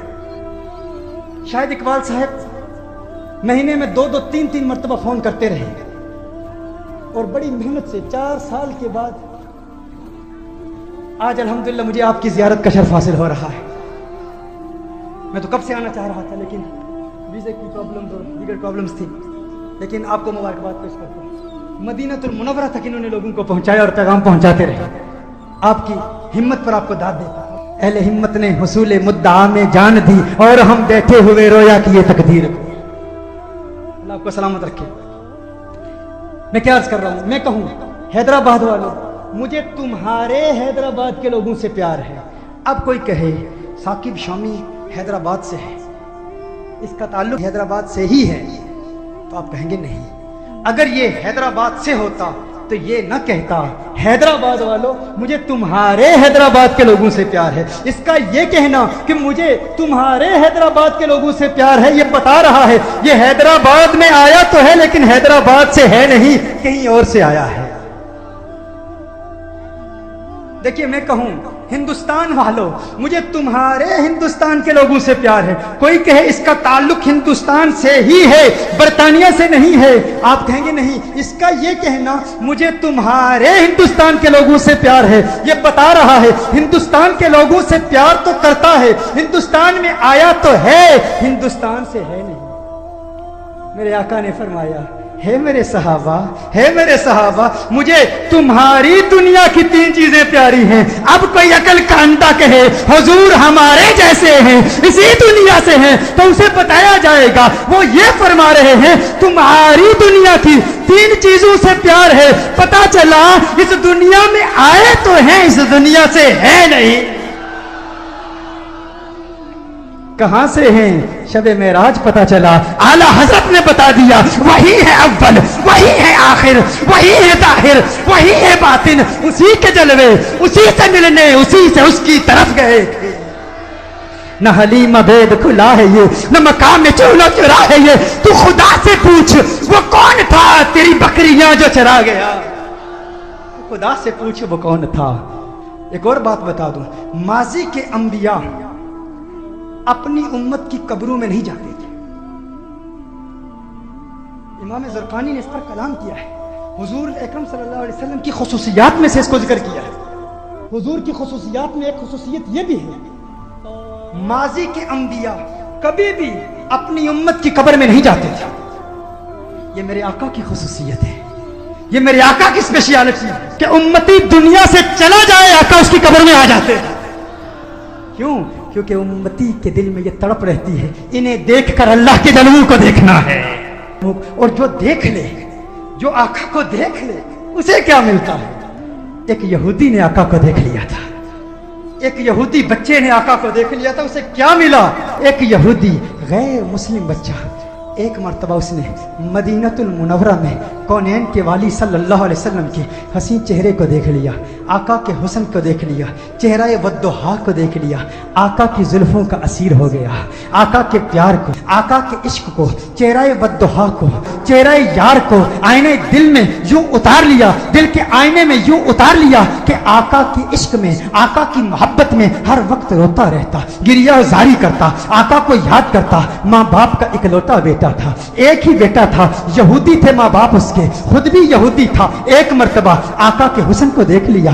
شاید اقبال صاحب مہینے میں 2 3 مرتبہ فون کرتے رہے, اور بڑی محنت سے 4 سال کے بعد آج الحمدللہ مجھے آپ کی زیارت کا شرف حاصل ہو رہا ہے. میں تو کب سے آنا چاہ رہا تھا، لیکن ویزے کی پرابلم اور دیگر پرابلمس تھی، لیکن آپ کو مبارکباد پیش کرتا ہوں۔ مدینہ المنورہ تک انہوں نے لوگوں کو پہنچایا اور پیغام پہنچاتے رہے۔ آپ کی ہمت پر آپ کو داد دیتا ہوں۔ اہل ہمت نے حصول مدعا میں جان دی اور ہم بیٹھے ہوئے رویا کہ یہ تقدیر کو۔ اللہ آپ کو سلامت رکھے۔ میں کیا عرض کر رہا ہوں، میں کہوں حیدرآباد والوں، مجھے تمہارے حیدرآباد کے لوگوں سے پیار ہے۔ اب کوئی کہے ثاقب شامی حیدرآباد سے ہے، اس کا تعلق حیدرآباد سے ہی ہے، تو آپ کہیں گے نہیں، اگر یہ حیدرآباد سے ہوتا تو یہ نہ کہتا حیدرآباد والوں مجھے تمہارے حیدرآباد کے لوگوں سے پیار ہے۔ اس کا یہ کہنا کہ مجھے تمہارے حیدرآباد کے لوگوں سے پیار ہے، یہ بتا رہا ہے یہ حیدرآباد میں آیا تو ہے لیکن حیدرآباد سے ہے نہیں، کہیں اور سے آیا ہے۔ دیکھیے میں کہوں ہندوستان والوں، مجھے تمہارے ہندوستان کے لوگوں سے پیار ہے، کوئی کہے اس کا تعلق ہندوستان سے ہی ہے، برطانیہ سے نہیں ہے، آپ کہیں گے نہیں، اس کا یہ کہنا مجھے تمہارے ہندوستان کے لوگوں سے پیار ہے، یہ بتا رہا ہے ہندوستان کے لوگوں سے پیار تو کرتا ہے، ہندوستان میں آیا تو ہے، ہندوستان سے ہے نہیں۔ میرے آقا نے فرمایا ہے میرے صحابہ مجھے تمہاری دنیا کی 3 چیزیں پیاری ہیں۔ اب کوئی عقل کا اندھا کہے حضور ہمارے جیسے ہیں، اسی دنیا سے ہیں، تو اسے بتایا جائے گا، وہ یہ فرما رہے ہیں تمہاری دنیا کی 3 چیزوں سے پیار ہے۔ پتا چلا اس دنیا میں آئے تو ہیں، اس دنیا سے ہے نہیں۔ کہاں سے ہیں؟ شب معراج پتا چلا، اعلیٰ حضرت نے بتا دیا، وہی ہے اول، وہی ہے آخر، وہی ہے ظاہر، وہی ہے باطن، اسی کے جلوے، اسی سے ملنے، اسی سے اس کی طرف گئے۔ نہ حلیم عبید کھلا ہے یہ، نہ مقام چولو چرا ہے یہ، تو خدا سے پوچھ وہ کون تھا تیری بکریاں جو چرا گیا، خدا سے پوچھ وہ کون تھا۔ ایک اور بات بتا دوں، ماضی کے انبیاء اپنی امت کی قبروں میں نہیں جاتے تھے۔ امام زرقانی نے اس پر کلام کیا ہے، حضور اکرم صلی اللہ علیہ وسلم کی خصوصیات میں سے اس کو ذکر کیا ہے۔ حضور کی خصوصیات میں ایک خصوصیت یہ بھی ہے، ماضی کے انبیاء کبھی بھی اپنی امت کی قبر میں نہیں جاتے تھے۔ یہ میرے آقا کی خصوصیت ہے، یہ میرے آقا کی اسپیشلٹی ہے کہ امتی دنیا سے چلا جائے آقا اس کی قبر میں آ جاتے ہیں۔ کیوں؟ کیونکہ امتی کے دل میں یہ تڑپ رہتی ہے انہیں دیکھ کر اللہ کے جلووں کو دیکھنا ہے، اور جو دیکھ لے، جو آقا کو دیکھ لے اسے کیا ملتا ہے؟ ایک یہودی نے آقا کو دیکھ لیا تھا، ایک یہودی بچے نے آقا کو دیکھ لیا تھا، اسے کیا ملا؟ ایک یہودی غیر مسلم بچہ ایک مرتبہ اس نے مدینہ المنورہ میں کونین کے والی صلی اللہ علیہ وسلم کے حسین چہرے کو دیکھ لیا، آقا کے حسن کو دیکھ لیا، چہرہ والضحیٰ کو دیکھ لیا، آقا کی زلفوں کا اسیر ہو گیا، آقا کے پیار کو، آقا کے عشق کو، چہرہ والضحیٰ کو، چہرہ یار کو آئینے دل میں یوں اتار لیا، دل کے آئینے میں یوں اتار لیا کہ آقا کے عشق میں، آقا کی محبت میں ہر وقت روتا رہتا، گریہ زاری کرتا، آقا کو یاد کرتا۔ ماں باپ کا اکلوتا بیٹا تھا، ایک ہی بیٹا تھا، یہودی تھے ماں باپ اس کے، خود بھی یہودی تھا، ایک مرتبہ آقا کے حسن کو دیکھ لیا،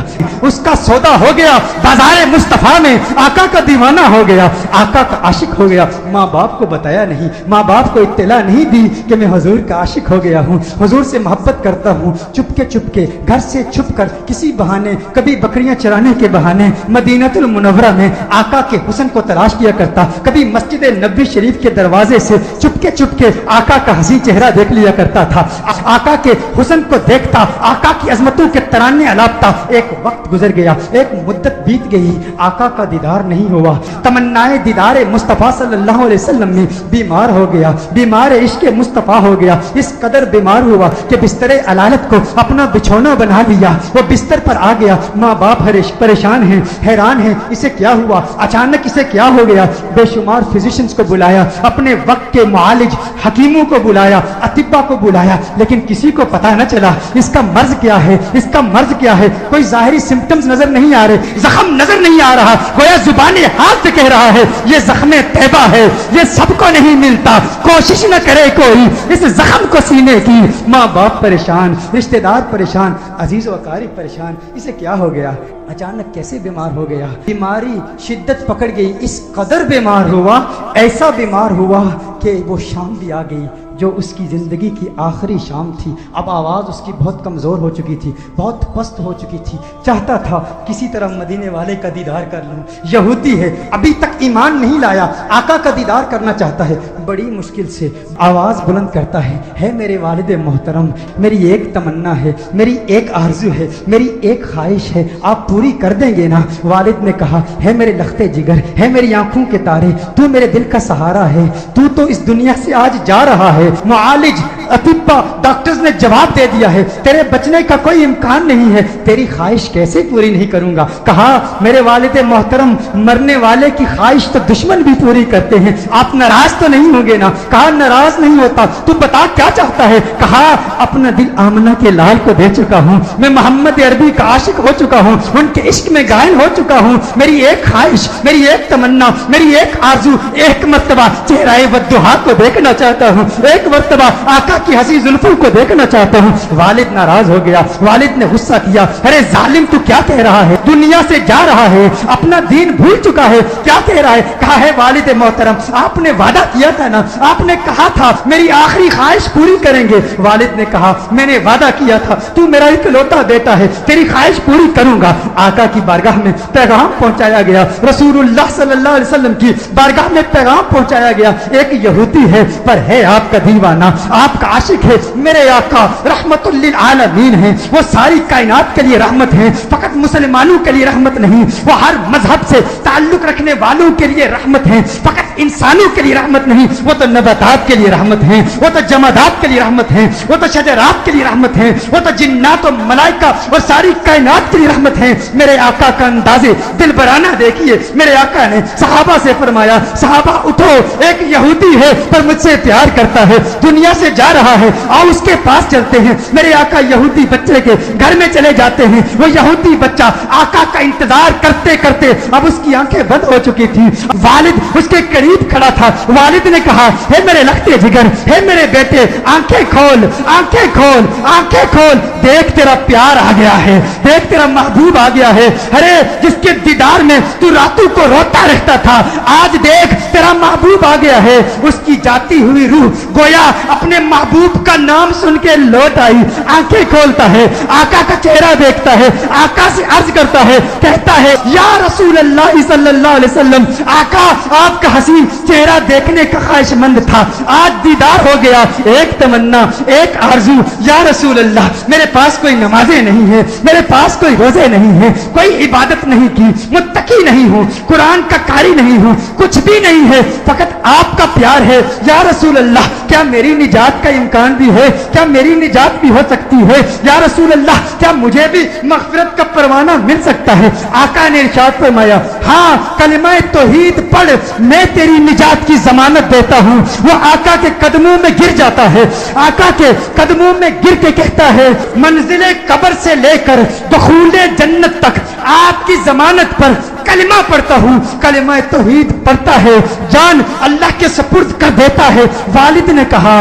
اس کا سودا ہو گیا، بازار مصطفیٰ میں آقا کا دیوانہ ہو گیا، آقا کا عاشق ہو گیا، ماں باپ کو بتایا نہیں، ماں باپ کو اطلاع نہیں دی کہ میں حضور کا عاشق ہو گیا ہوں، حضور سے محبت کرتا ہوں، چپ کے گھر سے چھپ کر کسی بہانے، کبھی بکریاں چرانے کے بہانے مدینہ المنورہ میں آقا کے حسن کو تلاش کیا کرتا، کبھی مسجد نبوی شریف کے دروازے سے چپ کے آقا کا حسین چہرہ دیکھ لیا کرتا تھا، آقا کے حسن کو دیکھتا، آقا کی عظمتوں کے ترانے الاپتا۔ ایک وقت گزر گیا، ایک مدت بیت گئی، آقا کا دیدار نہیں ہوا، تمنائے دیدار مصطفیٰ صلی اللہ علیہ وسلم میں بیمار ہو گیا، بیمار عشق مصطفیٰ ہو گیا، اس قدر بیمار ہوا کہ بستر علالت کو اپنا بچھونا بنا لیا، وہ بستر پر آ گیا، ماں باپ پریشان ہیں، حیران ہیں، اسے کیا ہوا، اچانک اسے کیا ہو گیا، بے شمار فزیشنز کو بلایا، اپنے وقت کے معالج حکیموں کو بلایا، اطباء کو بلایا، لیکن کسی کو پتہ نہ چلا اس کا مرض کیا ہے، اس کا مرض کیا ہے، کوئی ظاہری سمپٹمز نظر نہیں آ رہے، زخم نظر نہیں آ رہا، گویا زبان حال سے کہہ رہا ہے یہ زخم طیبہ ہے، یہ سب کو نہیں ملتا، کوشش نہ کرے کوئی اس زخم کو سینے کی۔ ماں باپ پریشان، رشتہ دار پریشان، عزیز و اقارب پریشان، اسے کیا ہو گیا، اچانک کیسے بیمار ہو گیا، بیماری شدت پکڑ گئی، اس قدر بیمار ہوا، ایسا بیمار ہوا کہ وہ شام بھی آ گئی جو اس کی زندگی کی آخری شام تھی۔ اب آواز اس کی بہت کمزور ہو چکی تھی، بہت پست ہو چکی تھی، چاہتا تھا کسی طرح مدینے والے کا دیدار کر لوں۔ یہودی ہے، ابھی تک ایمان نہیں لایا، آقا کا دیدار کرنا چاہتا ہے، بڑی مشکل سے آواز بلند کرتا ہے میرے والد محترم، میری ایک تمنا ہے، میری ایک آرزو ہے، میری ایک خواہش ہے، آپ پوری کر دیں گے نا؟ والد نے کہا، ہے میرے لخت جگر، ہے میری آنکھوں کے تارے، تو میرے دل کا سہارا ہے، تو اس دنیا سے آج جا رہا ہے۔ معالج، اطباء، ڈاکٹرز نے جواب دے دیا ہے، تیرے بچنے کا کوئی امکان نہیں ہے، تیری خواہش کیسے پوری نہیں کروں گا؟ کہا، میرے والد محترم، مرنے والے کی خواہش تو دشمن بھی پوری کرتے ہیں، آپ ناراض تو نہیں ہوں گے نا؟ کہا، ناراض نہیں ہوتا، تو بتا کیا چاہتا ہے؟ کہا، اپنا دل آمنہ کے لال کو دے چکا ہوں، میں محمد عربی کا عاشق ہو چکا ہوں، ان کے عشق میں گائن ہو چکا ہوں، میری ایک خواہش، میری ایک تمنا، میری ایک آرزو، ایک مرتبہ چہرہ والضحیٰ کو دیکھنا چاہتا ہوں، ایک مرتبہ آقا کی حسین زلفوں کو دیکھنا چاہتا ہوں۔ والد ناراض ہو گیا، والد نے غصہ کیا، ارے ظالم تو کیا کہہ رہا ہے؟ دنیا سے جا رہا ہے، اپنا دین بھول چکا ہے، کیا کہہ رہا ہے؟ کہا ہے، والد محترم، آپ نے وعدہ کیا تھا نا، آپ نے کہا تھا میری آخری خواہش پوری کریں گے۔ والد نے کہا، میں نے وعدہ کیا تھا، تو میرا اکلوتا بیٹا ہے، تیری خواہش پوری کروں گا۔ آقا کی بارگاہ میں پیغام پہنچایا گیا، رسول اللہ صلی اللہ علیہ وسلم کی بارگاہ میں پیغام پہنچایا گیا، ایک یہودی ہے پر ہے آپ کا دیوانہ، آپ کا عاشق ہے، میرے آقا رحمت للعالمین ہیں، وہ ساری کائنات کے لیے رحمت ہیں، فقط مسلمانوں کے لیے رحمت نہیں، وہ ہر مذہب سے تعلق رکھنے والوں کے لیے رحمت ہیں، فقط انسانوں کے لیے رحمت نہیں، وہ تو نباتات کے لیے رحمت ہیں، وہ تو جمادات کے لیے رحمت ہیں، وہ تو شجرات کے لیے رحمت ہیں، وہ تو جنات و ملائکہ اور ساری کائنات کے لیے رحمت ہیں۔ میرے آقا کا اندازے دلبرانہ دیکھیے، میرے آقا نے صحابہ سے فرمایا، صحابہ اٹھو، ایک یہودی ہے پر مجھ سے پیار کرتا ہے، دنیا سے جا رہا ہے، آؤ اس کے پاس چلتے ہیں۔ میرے آقا یہودی بچے کے گھر میں چلے جاتے ہیں، وہ یہودی بچہ آقا کا انتظار کرتے کرتے اب اس کی آنکھیں بند ہو چکی تھی، والد اس کے قریب کھڑا تھا، والد نے کہا، ہے میرے لختے جگر، ہے میرے بیٹے، آنکھیں کھول، آنکھیں کھول، آنکھیں کھول، دیکھ تیرا پیار آ گیا ہے، دیکھ تیرا محبوب آ گیا ہے، ارے جس کے دیدار میں تو راتوں کو روتا رہتا تھا، آج دیکھ تیرا محبوب آ گیا ہے۔ اس کی جاتی ہوئی روح گویا اپنے محبوب کا نام سن کے لوٹ آئی، آنکھیں کھولتا ہے، آقا کا چہرہ دیکھتا ہے، آقا سے عرض کرتا ہے، کہتا ہے، یا رسول اللہ صلی اللہ علیہ وسلم، آقا آپ کا حسین چہرہ دیکھنے کا خواہش مند تھا، آج دیدار ہو گیا، ایک تمنا، ایک آرزو، یا رسول اللہ، میرے پاس کوئی نمازیں نہیں ہیں، میرے پاس کوئی روزے نہیں ہیں، کوئی عبادت نہیں کی، متقی نہیں ہوں، قرآن کا قاری نہیں ہوں، کچھ بھی نہیں ہے، فقط آپ کا پیار ہے، یا رسول اللہ، کیا میری نجات کا امکان بھی ہے؟ کیا میری نجات بھی ہو سکتی ہے؟ یا رسول اللہ، کیا مجھے بھی مغفرت کا پروانہ مل سکتا ہے؟ آقا نے ارشاد فرمایا، ہاں، کلمہ توحید پڑھ، میں تیری نجات کی ضمانت دیتا ہوں۔ وہ آقا کے قدموں میں گر جاتا ہے، آقا کے قدموں میں گر کے کہتا ہے، منزل قبر سے لے کر دخول جنت تک آپ کی ضمانت پر کلمہ پڑھتا ہوں، کلمہ توحید پڑھتا ہے، جان اللہ کے سپرد کر دیتا ہے۔ والد نے کہا،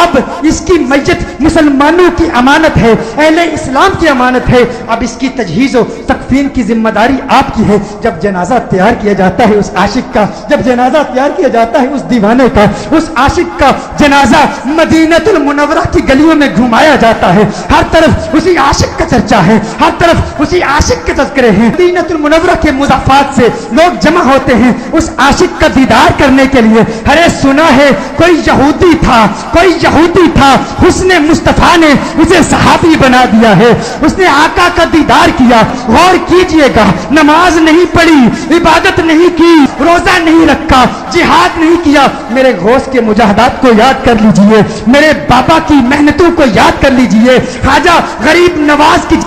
اب اس کی میت مسلمانوں کی امانت ہے، اہل اسلام کی امانت ہے، اب اس کی تجہیز و تکفین کی ذمہ داری آپ کی ہے۔ جب جنازہ تیار کیا جاتا ہے اس عاشق کا، جب جنازہ تیار کیا جاتا ہے اس دیوانے کا، اس عاشق کا جنازہ مدینہ المنورہ کی گلیوں میں گھمایا جاتا ہے، ہر طرف اسی عاشق کا چرچا ہے، ہر طرف اسی عاشق کے تذکرے ہیں، مدینہ المنورہ کے مضافات سے لوگ جمع ہوتے ہیں اس عاشق کا دیدار کرنے کے لیے۔ ارے سنا ہے کوئی یہودی تھا، کوئی یہودی تھا، حسن مصطفیٰ نے اسے صحابی بنا دیا ہے، اس نے آقا کا دیدار کیا۔ غور کیجئے گا، نماز نہیں پڑھی، عبادت نہیں کی، روزہ نہیں رکھا، جہاد نہیں کیا، میرے غوث کے مجاہدات کو یاد کر لیجئے، میرے بابا کی محنتوں کو یاد کر لیجئے، خواجہ غریب نواز کی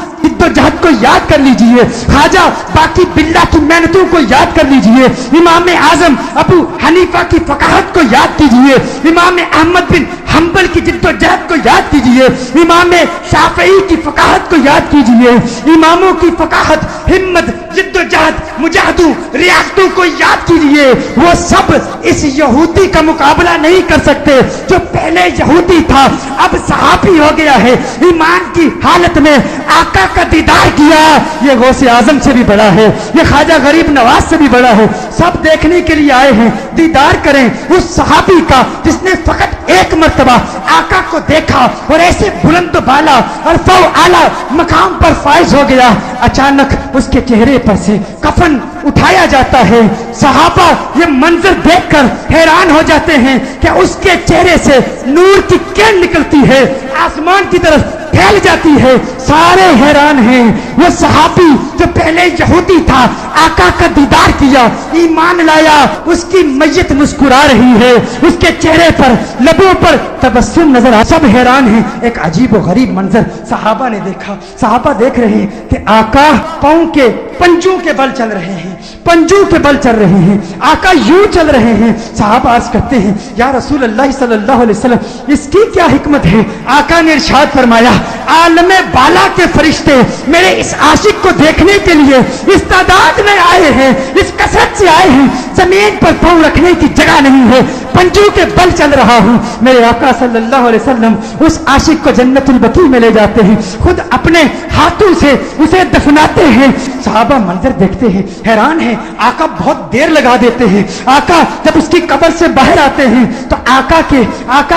جہد کو یاد کر لیجئے، خواجہ باقی باللہ کی محنتوں کو یاد کر لیجئے، امام اعظم ابو حنیفہ کی فقاہت کو یاد کیجئے، امام احمد بن حنبل کی جد و جہد کو یاد کیجئے، امام شافعی کی فقاہت کو یاد کیجئے۔ اماموں کی فقاہت، ہمت، جد و جہد مجاہدوں ریاستوں کو یاد کیجئے، وہ سب اس یہودی کا مقابلہ نہیں کر سکتے جو پہلے یہودی تھا اب صحابی ہو گیا ہے، ایمان کی حالت میں آقا کا دیدار کیا۔ یہ غوث اعظم سے بھی بڑا ہے، یہ خواجہ غریب نواز سے بھی بڑا ہے۔ سب دیکھنے کے لیے آئے ہیں، دیدار کریں اس صحابی کا جس نے فقط ایک مرتبہ آقا کو دیکھا اور ایسے بلند و بالا اور فو اعلیٰ مقام پر فائز ہو گیا۔ اچانک اس کے چہرے پر سے کفن اٹھایا جاتا ہے، صحابہ یہ منظر دیکھ کر حیران ہو جاتے ہیں کہ اس کے چہرے سے نور کی کرن نکلتی ہے، آسمان کی طرف پھیل جاتی ہے، سارے حیران ہیں۔ وہ صحابی جو پہلے یہودی تھا آقا کا دیدار کیا، ایمان لایا، اس کی میت مسکرا رہی ہے، اس کے چہرے پر لبوں پر تبسم نظر آ، سب حیران ہیں۔ ایک عجیب و غریب منظر صحابہ نے دیکھا، صحابہ دیکھ رہے ہیں کہ آقا پاؤں کے پنجوں کے بل چل رہے ہیں، پنجوں کے بل چل رہے ہیں، آقا یوں چل رہے ہیں۔ صحابہ عرض کرتے ہیں یا رسول اللہ صلی اللہ علیہ وسلم اس کی کیا حکمت ہے؟ آقا نے ارشاد فرمایا عالم بالا کے فرشتے میرے اس عاشق کو دیکھنے کے لیے اس تعداد میں آئے ہیں، اس کثرت سے آئے ہیں، زمین پر پاؤں رکھنے کی جگہ نہیں ہے، پنجوں کے بل چل رہا ہوں۔ میرے آقا صلی اللہ علیہ وسلم اس عاشق کو جنت البقیع میں لے جاتے ہیں، خود اپنے ہاتھوں سے اسے دفناتے ہیں۔ صحابہ منظر دیکھتے ہیں، حیران ہیں۔ آقا بہت دیر لگا دیتے ہیں۔ آقا جب اس کی قبر سے باہر آتے ہیں تو آقا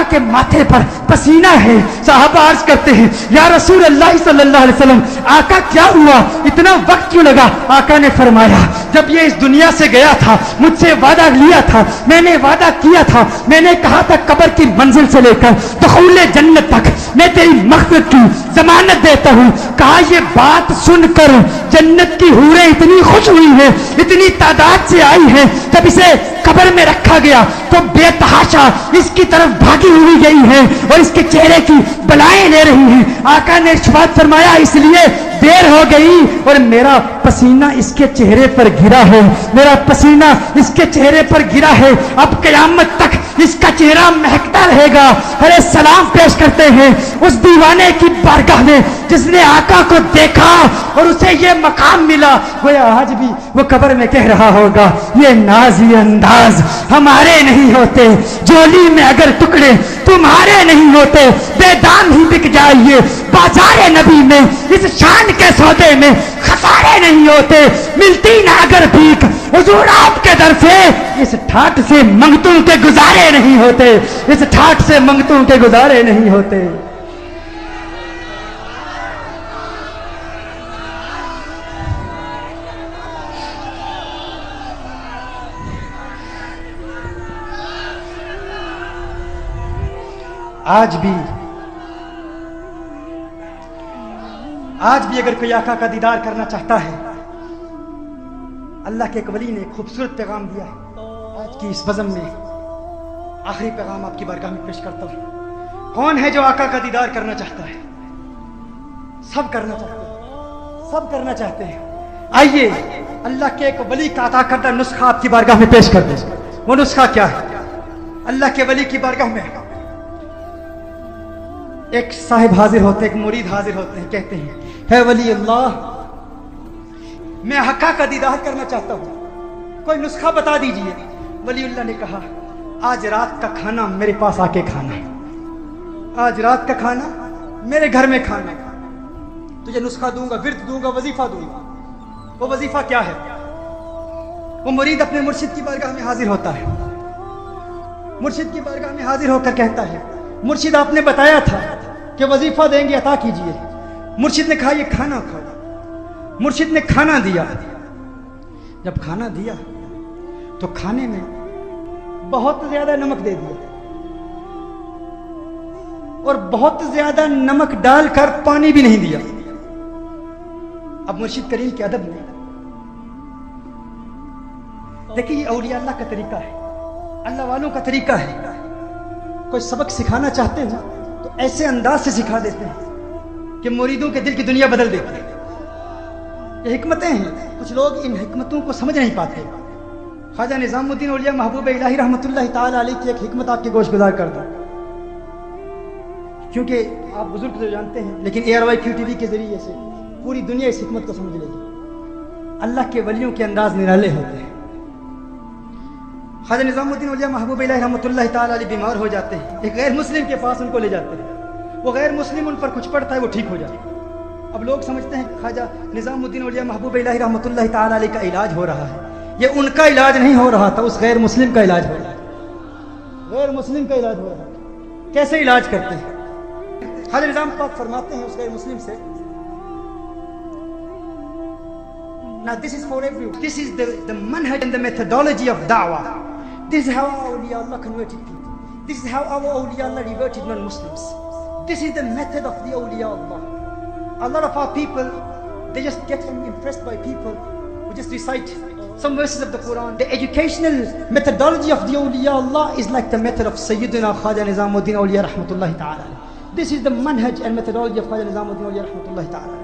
کے ماتھے پر پسینہ ہے۔ صحابہ عرض کرتے ہیں یا رسول اللہ صلی اللہ علیہ وسلم آقا کیا ہوا، اتنا وقت کیوں لگا؟ آقا نے فرمایا جب یہ اس دنیا سے گیا تھا مجھ سے وعدہ لیا تھا، میں نے وعدہ کیا تھا، میں نے کہا تھا قبر کی منزل سے لے کر دخول جنت تک میں تیری مغفرت کی ضمانت دیتا ہوں۔ کہا یہ بات سن کر جنت کی حوریں اتنی خوش ہوئی ہیں، اتنی تعداد سے آئی ہیں، جب اسے قبر میں رکھا گیا تو بے تحاشا اس کی طرف بھاگی ہوئی گئی ہیں اور اس کے چہرے کی بلائیں لے رہی ہیں۔ آقا نے ارشاد فرمایا اس لیے دیر ہو گئی اور میرا پسینہ اس کے چہرے پر گرا ہے، میرا پسینہ اس کے چہرے پر گرا ہے، اب قیامت تک اس کا چہرہ مہکتا رہے گا۔ ارے سلام پیش کرتے ہیں اس دیوانے کی بارگاہ میں جس نے آقا کو دیکھا اور اسے یہ مقام ملا۔ گویا آج بھی وہ قبر میں کہہ رہا ہوگا یہ ناز یہ انداز ہمارے نہیں ہوتے، جولی میں اگر ٹکڑے تمہارے نہیں ہوتے، بے دام ہی بک جائیے بازار نبی میں، اس شان کے سودے میں خسارے نہیں ہوتے، ملتی نہ اگر بھیک حضور آپ کے در سے، اس ٹھاٹ سے منگتوں کے گزارے نہیں ہوتے، اس ٹھاٹ سے منگتوں کے گزارے نہیں ہوتے۔ آج بھی اگر کوئی آقا کا دیدار کرنا چاہتا ہے، اللہ کے ایک ولی نے ایک خوبصورت پیغام دیا ہے۔ آج کی اس بزم میں آخری پیغام آپ کی بارگاہ میں پیش کرتا ہوں۔ کون ہے جو آقا کا دیدار کرنا چاہتا ہے؟ سب کرنا چاہتے ہیں، سب کرنا چاہتے ہیں۔ آئیے اللہ کے ایک ولی کا عطا کردہ نسخہ آپ کی بارگاہ میں پیش کر دیں۔ وہ نسخہ کیا ہے؟ اللہ کے ولی کی بارگاہ میں ایک صاحب حاضر ہوتے ہیں، ایک مرید حاضر ہوتے ہیں، کہتے ہیں اے ولی اللہ میں حقا کا دیدار کرنا چاہتا ہوں، کوئی نسخہ بتا دیجئے۔ ولی اللہ نے کہا آج رات کا کھانا میرے پاس آ کے کھانا، آج رات کا کھانا میرے گھر میں کھانا، تجھے نسخہ دوں گا، ورد دوں گا، وظیفہ دوں گا۔ وہ وظیفہ کیا ہے؟ وہ مرید اپنے مرشد کی بارگاہ میں حاضر ہوتا ہے، مرشد کی بارگاہ میں حاضر ہو کر کہتا ہے مرشد آپ نے بتایا تھا کہ وظیفہ دیں گے، عطا کیجئے۔ مرشد نے کہا یہ کھانا کھاؤ۔ مرشد نے کھانا دیا۔ جب کھانا دیا تو کھانے میں بہت زیادہ نمک دے دیا اور بہت زیادہ نمک ڈال کر پانی بھی نہیں دیا۔ اب مرشد کریم کے ادب میں دیکھیں یہ اولیاء اللہ کا طریقہ ہے، اللہ والوں کا طریقہ ہے۔ کوئی سبق سکھانا چاہتے ہیں تو ایسے انداز سے سکھا دیتے ہیں کہ مریدوں کے دل کی دنیا بدل دیتے ہیں۔ یہ حکمتیں ہیں، کچھ لوگ ان حکمتوں کو سمجھ نہیں پاتے۔ خواجہ نظام الدین اولیاء محبوب الہی رحمۃ اللہ تعالی علیہ کی ایک حکمت آپ کے گوش گزار کر دوں، کیونکہ آپ بزرگ تو جانتے ہیں لیکن ARY QTV کے ذریعے سے پوری دنیا اس حکمت کو سمجھ لے گی۔ اللہ کے ولیوں کے انداز نرالے ہوتے ہیں. خواجہ نظام الدین اولیاء محبوب الہی رحمۃ اللہ تعالی علیہ بیمار ہو جاتے ہیں, ایک غیر مسلم کے پاس ان کو لے جاتے ہیں. وہ غیر مسلم ان پر کچھ پڑھتا ہے, وہ ٹھیک ہو جاتا ہے. اب لوگ سمجھتے ہیں خواجہ نظام الدین اولیاء محبوب الہی رحمۃ اللہ تعالی علیہ کا علاج ہو رہا ہے. یہ ان کا علاج نہیں ہو رہا تھا, اس غیر مسلم کا علاج ہو رہا ہے. غیر مسلم کا علاج ہو رہا ہے. کیسے علاج کرتے ہیں؟ خواجہ نظام پاک فرماتے ہیں اس غیر مسلم سے, now this is for everyone. This is the manhaj and the methodology of da'wah. This is how our awliya Allah converted people. This is how our awliya Allah reverted non-Muslims. This is the method of the awliya Allah. A lot of our people, they just get impressed by people who just recite some verses of the Quran. The educational methodology of the awliya Allah is like the method of Sayyidina Khwaja Nizamuddin Awliya Rahmatullahi Ta'ala. This is the manhaj and methodology of Khwaja Nizamuddin Awliya Rahmatullahi Ta'ala.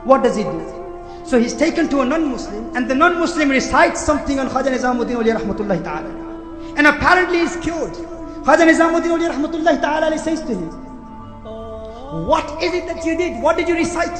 What does he do? So he's taken to a non-Muslim, and the non-Muslim recites something on Khwaja Nizamuddin Awliya Rahmatullahi Ta'ala, and apparently is cured. Khwaja Nizamuddin Awliya Rahmatullahi Ta'ala says to him, what is it that you did? What did you recite?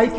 IQ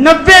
90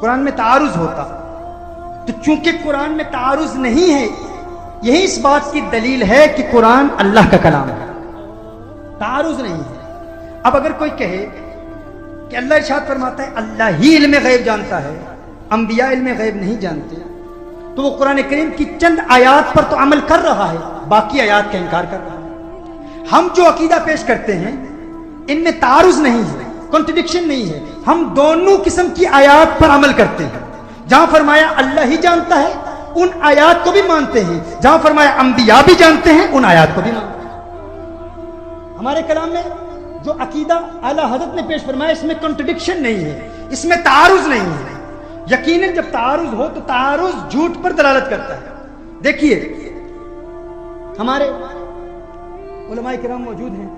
قرآن میں تعارض ہوتا، تو چونکہ قرآن میں تعارض نہیں ہے، یہی اس بات کی دلیل ہے کہ قرآن اللہ کا کلام ہے، تعارض نہیں ہے۔ اب اگر کوئی کہے کہ اللہ ارشاد فرماتا ہے اللہ ہی علم غیب جانتا ہے، انبیاء علم غیب نہیں جانتے، تو وہ قرآن کریم کی چند آیات پر تو عمل کر رہا ہے، باقی آیات کا انکار کر رہا ہے۔ ہم جو عقیدہ پیش کرتے ہیں ان میں تعارض نہیں ہے، کنٹرڈکشن نہیں ہے، ہم دونوں قسم کی آیات پر عمل کرتے ہیں۔ جہاں فرمایا اللہ ہی جانتا ہے ان آیات کو بھی مانتے ہیں، جہاں فرمایا انبیاء بھی جانتے ہیں ان آیات کو بھی مانتے ہیں۔ ہمارے کلام میں جو عقیدہ اعلیٰ حضرت نے پیش فرمایا اس میں کنٹرڈکشن نہیں ہے، اس میں تعارض نہیں ہے۔ یقیناً جب تعارض ہو تو تعارض جھوٹ پر دلالت کرتا ہے۔ دیکھیے ہمارے علماء کرام موجود ہیں،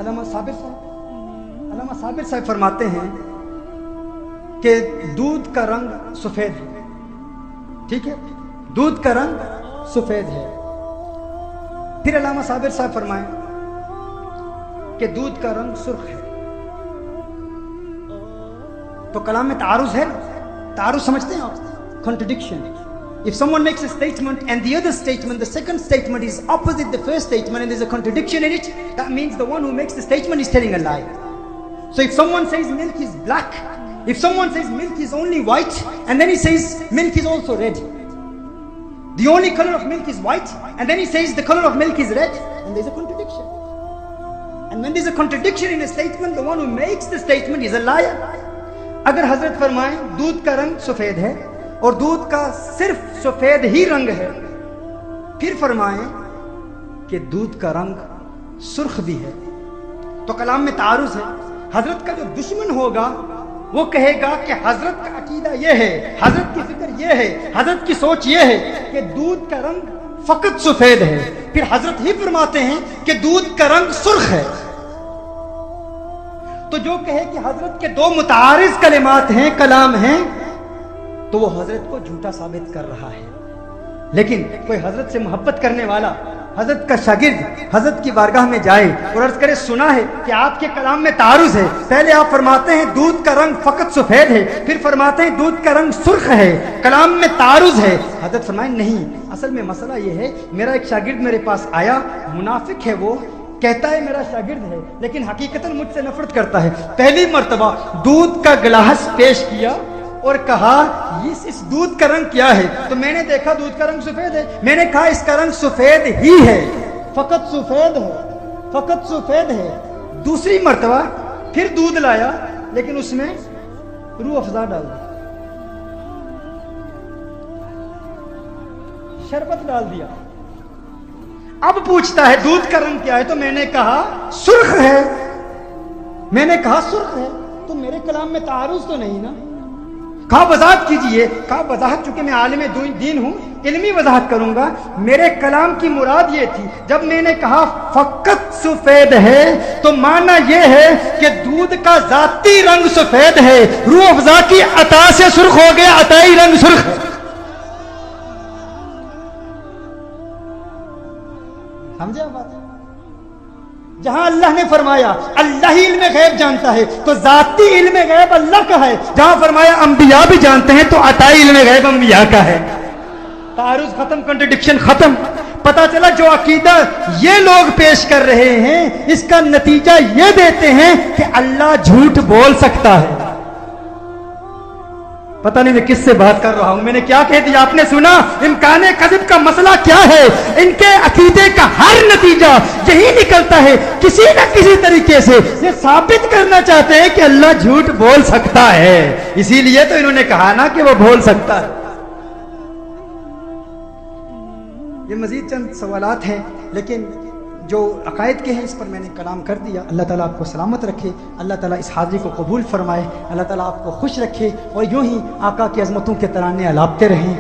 علامہ صابر صاحب فرماتے ہیں کہ دودھ کا رنگ سفید ہے، ٹھیک ہے، دودھ کا رنگ سفید ہے۔ پھر علامہ صابر صاحب فرمائیں کہ دودھ کا رنگ سرخ ہے، تو کلام میں تعارض ہے، تعارض سمجھتے ہیں آپ، contradiction. If someone makes a statement and the other statement, the second statement is opposite the first statement and there's a contradiction in it, that means the one who makes the statement is telling a lie. So if someone says milk is black, if someone says milk is only white and then he says milk is also red, the only color of milk is white and then he says the color of milk is red, and there's a contradiction. And when there's a contradiction in a statement, the one who makes the statement is a liar. اگر حضرت فرمائیں دودھ کا رنگ سفید ہے اور دودھ کا صرف سفید ہی رنگ ہے، پھر فرمائیں کہ دودھ کا رنگ سرخ بھی ہے، تو کلام میں تعارض ہے۔ حضرت کا جو دشمن ہوگا وہ کہے گا کہ حضرت کا عقیدہ یہ ہے، حضرت کی فکر یہ ہے، حضرت کی سوچ یہ ہے کہ دودھ کا رنگ فقط سفید ہے، پھر حضرت ہی فرماتے ہیں کہ دودھ کا رنگ سرخ ہے۔ تو جو کہے کہ حضرت کے دو متعارض کلمات ہیں، کلام ہیں، تو وہ حضرت کو جھوٹا ثابت کر رہا ہے۔ لیکن کوئی حضرت سے محبت کرنے والا، حضرت کا شاگرد حضرت کی بارگاہ میں جائے اور عرض کرے سنا ہے کہ آپ کے کلام میں تعارض ہے، پہلے آپ فرماتے ہیں دودھ کا رنگ فقط سفید ہے، پھر فرماتے ہیں دودھ کا رنگ سرخ ہے، کلام میں تعارض ہے، حضرت فرمائیں نہیں، اصل میں مسئلہ یہ ہے، میرا ایک شاگرد میرے پاس آیا، منافق ہے، وہ کہتا ہے میرا شاگرد ہے لیکن حقیقتاً مجھ سے نفرت کرتا ہے۔ پہلی مرتبہ دودھ کا گلاس پیش کیا اور کہا اس دودھ کا رنگ کیا ہے، تو میں نے دیکھا دودھ کا رنگ سفید ہے، میں نے کہا اس کا رنگ سفید ہی ہے، فقط سفید ہے، فقط سفید ہے۔ دوسری مرتبہ پھر دودھ لایا لیکن اس میں روح افزا ڈال دیا، شربت ڈال دیا۔ اب پوچھتا ہے دودھ کا رنگ کیا ہے، تو میں نے کہا سرخ ہے، میں نے کہا سرخ ہے، تو میرے کلام میں تعارض تو نہیں نا۔ کہا وضاحت کیجئے، کہا وضاحت، چونکہ میں عالم دین ہوں علمی وضاحت کروں گا، میرے کلام کی مراد یہ تھی، جب میں نے کہا فقط سفید ہے تو معنی یہ ہے کہ دودھ کا ذاتی رنگ سفید ہے، روح افزا کی عطا سے سرخ ہو گیا، عطائی رنگ سرخ ہے۔ سمجھے آپ بات؟ جہاں اللہ نے فرمایا اللہ ہی علم غیب جانتا ہے تو ذاتی علم غیب اللہ کا ہے، جہاں فرمایا انبیاء بھی جانتے ہیں تو عطائی علم غیب انبیاء کا ہے۔ تعارض ختم، کنٹرڈکشن ختم۔ پتا چلا جو عقیدہ یہ لوگ پیش کر رہے ہیں اس کا نتیجہ یہ دیتے ہیں کہ اللہ جھوٹ بول سکتا ہے۔ پتہ نہیں میں کس سے بات کر رہا ہوں، میں نے کیا کہہ دیا آپ نے سنا؟ امکان کذب کا مسئلہ کیا ہے؟ ان کے عقیدے کا ہر نتیجہ یہی نکلتا ہے، کسی نہ کسی طریقے سے یہ ثابت کرنا چاہتے ہیں کہ اللہ جھوٹ بول سکتا ہے، اسی لیے تو انہوں نے کہا نا کہ وہ بول سکتا ہے۔ یہ مزید چند سوالات ہیں لیکن جو عقائد کے ہیں اس پر میں نے کلام کر دیا۔ اللہ تعالیٰ آپ کو سلامت رکھے، اللہ تعالیٰ اس حاضری کو قبول فرمائے، اللہ تعالیٰ آپ کو خوش رکھے اور یوں ہی آقا کی عظمتوں کے ترانے الاپتے رہیں۔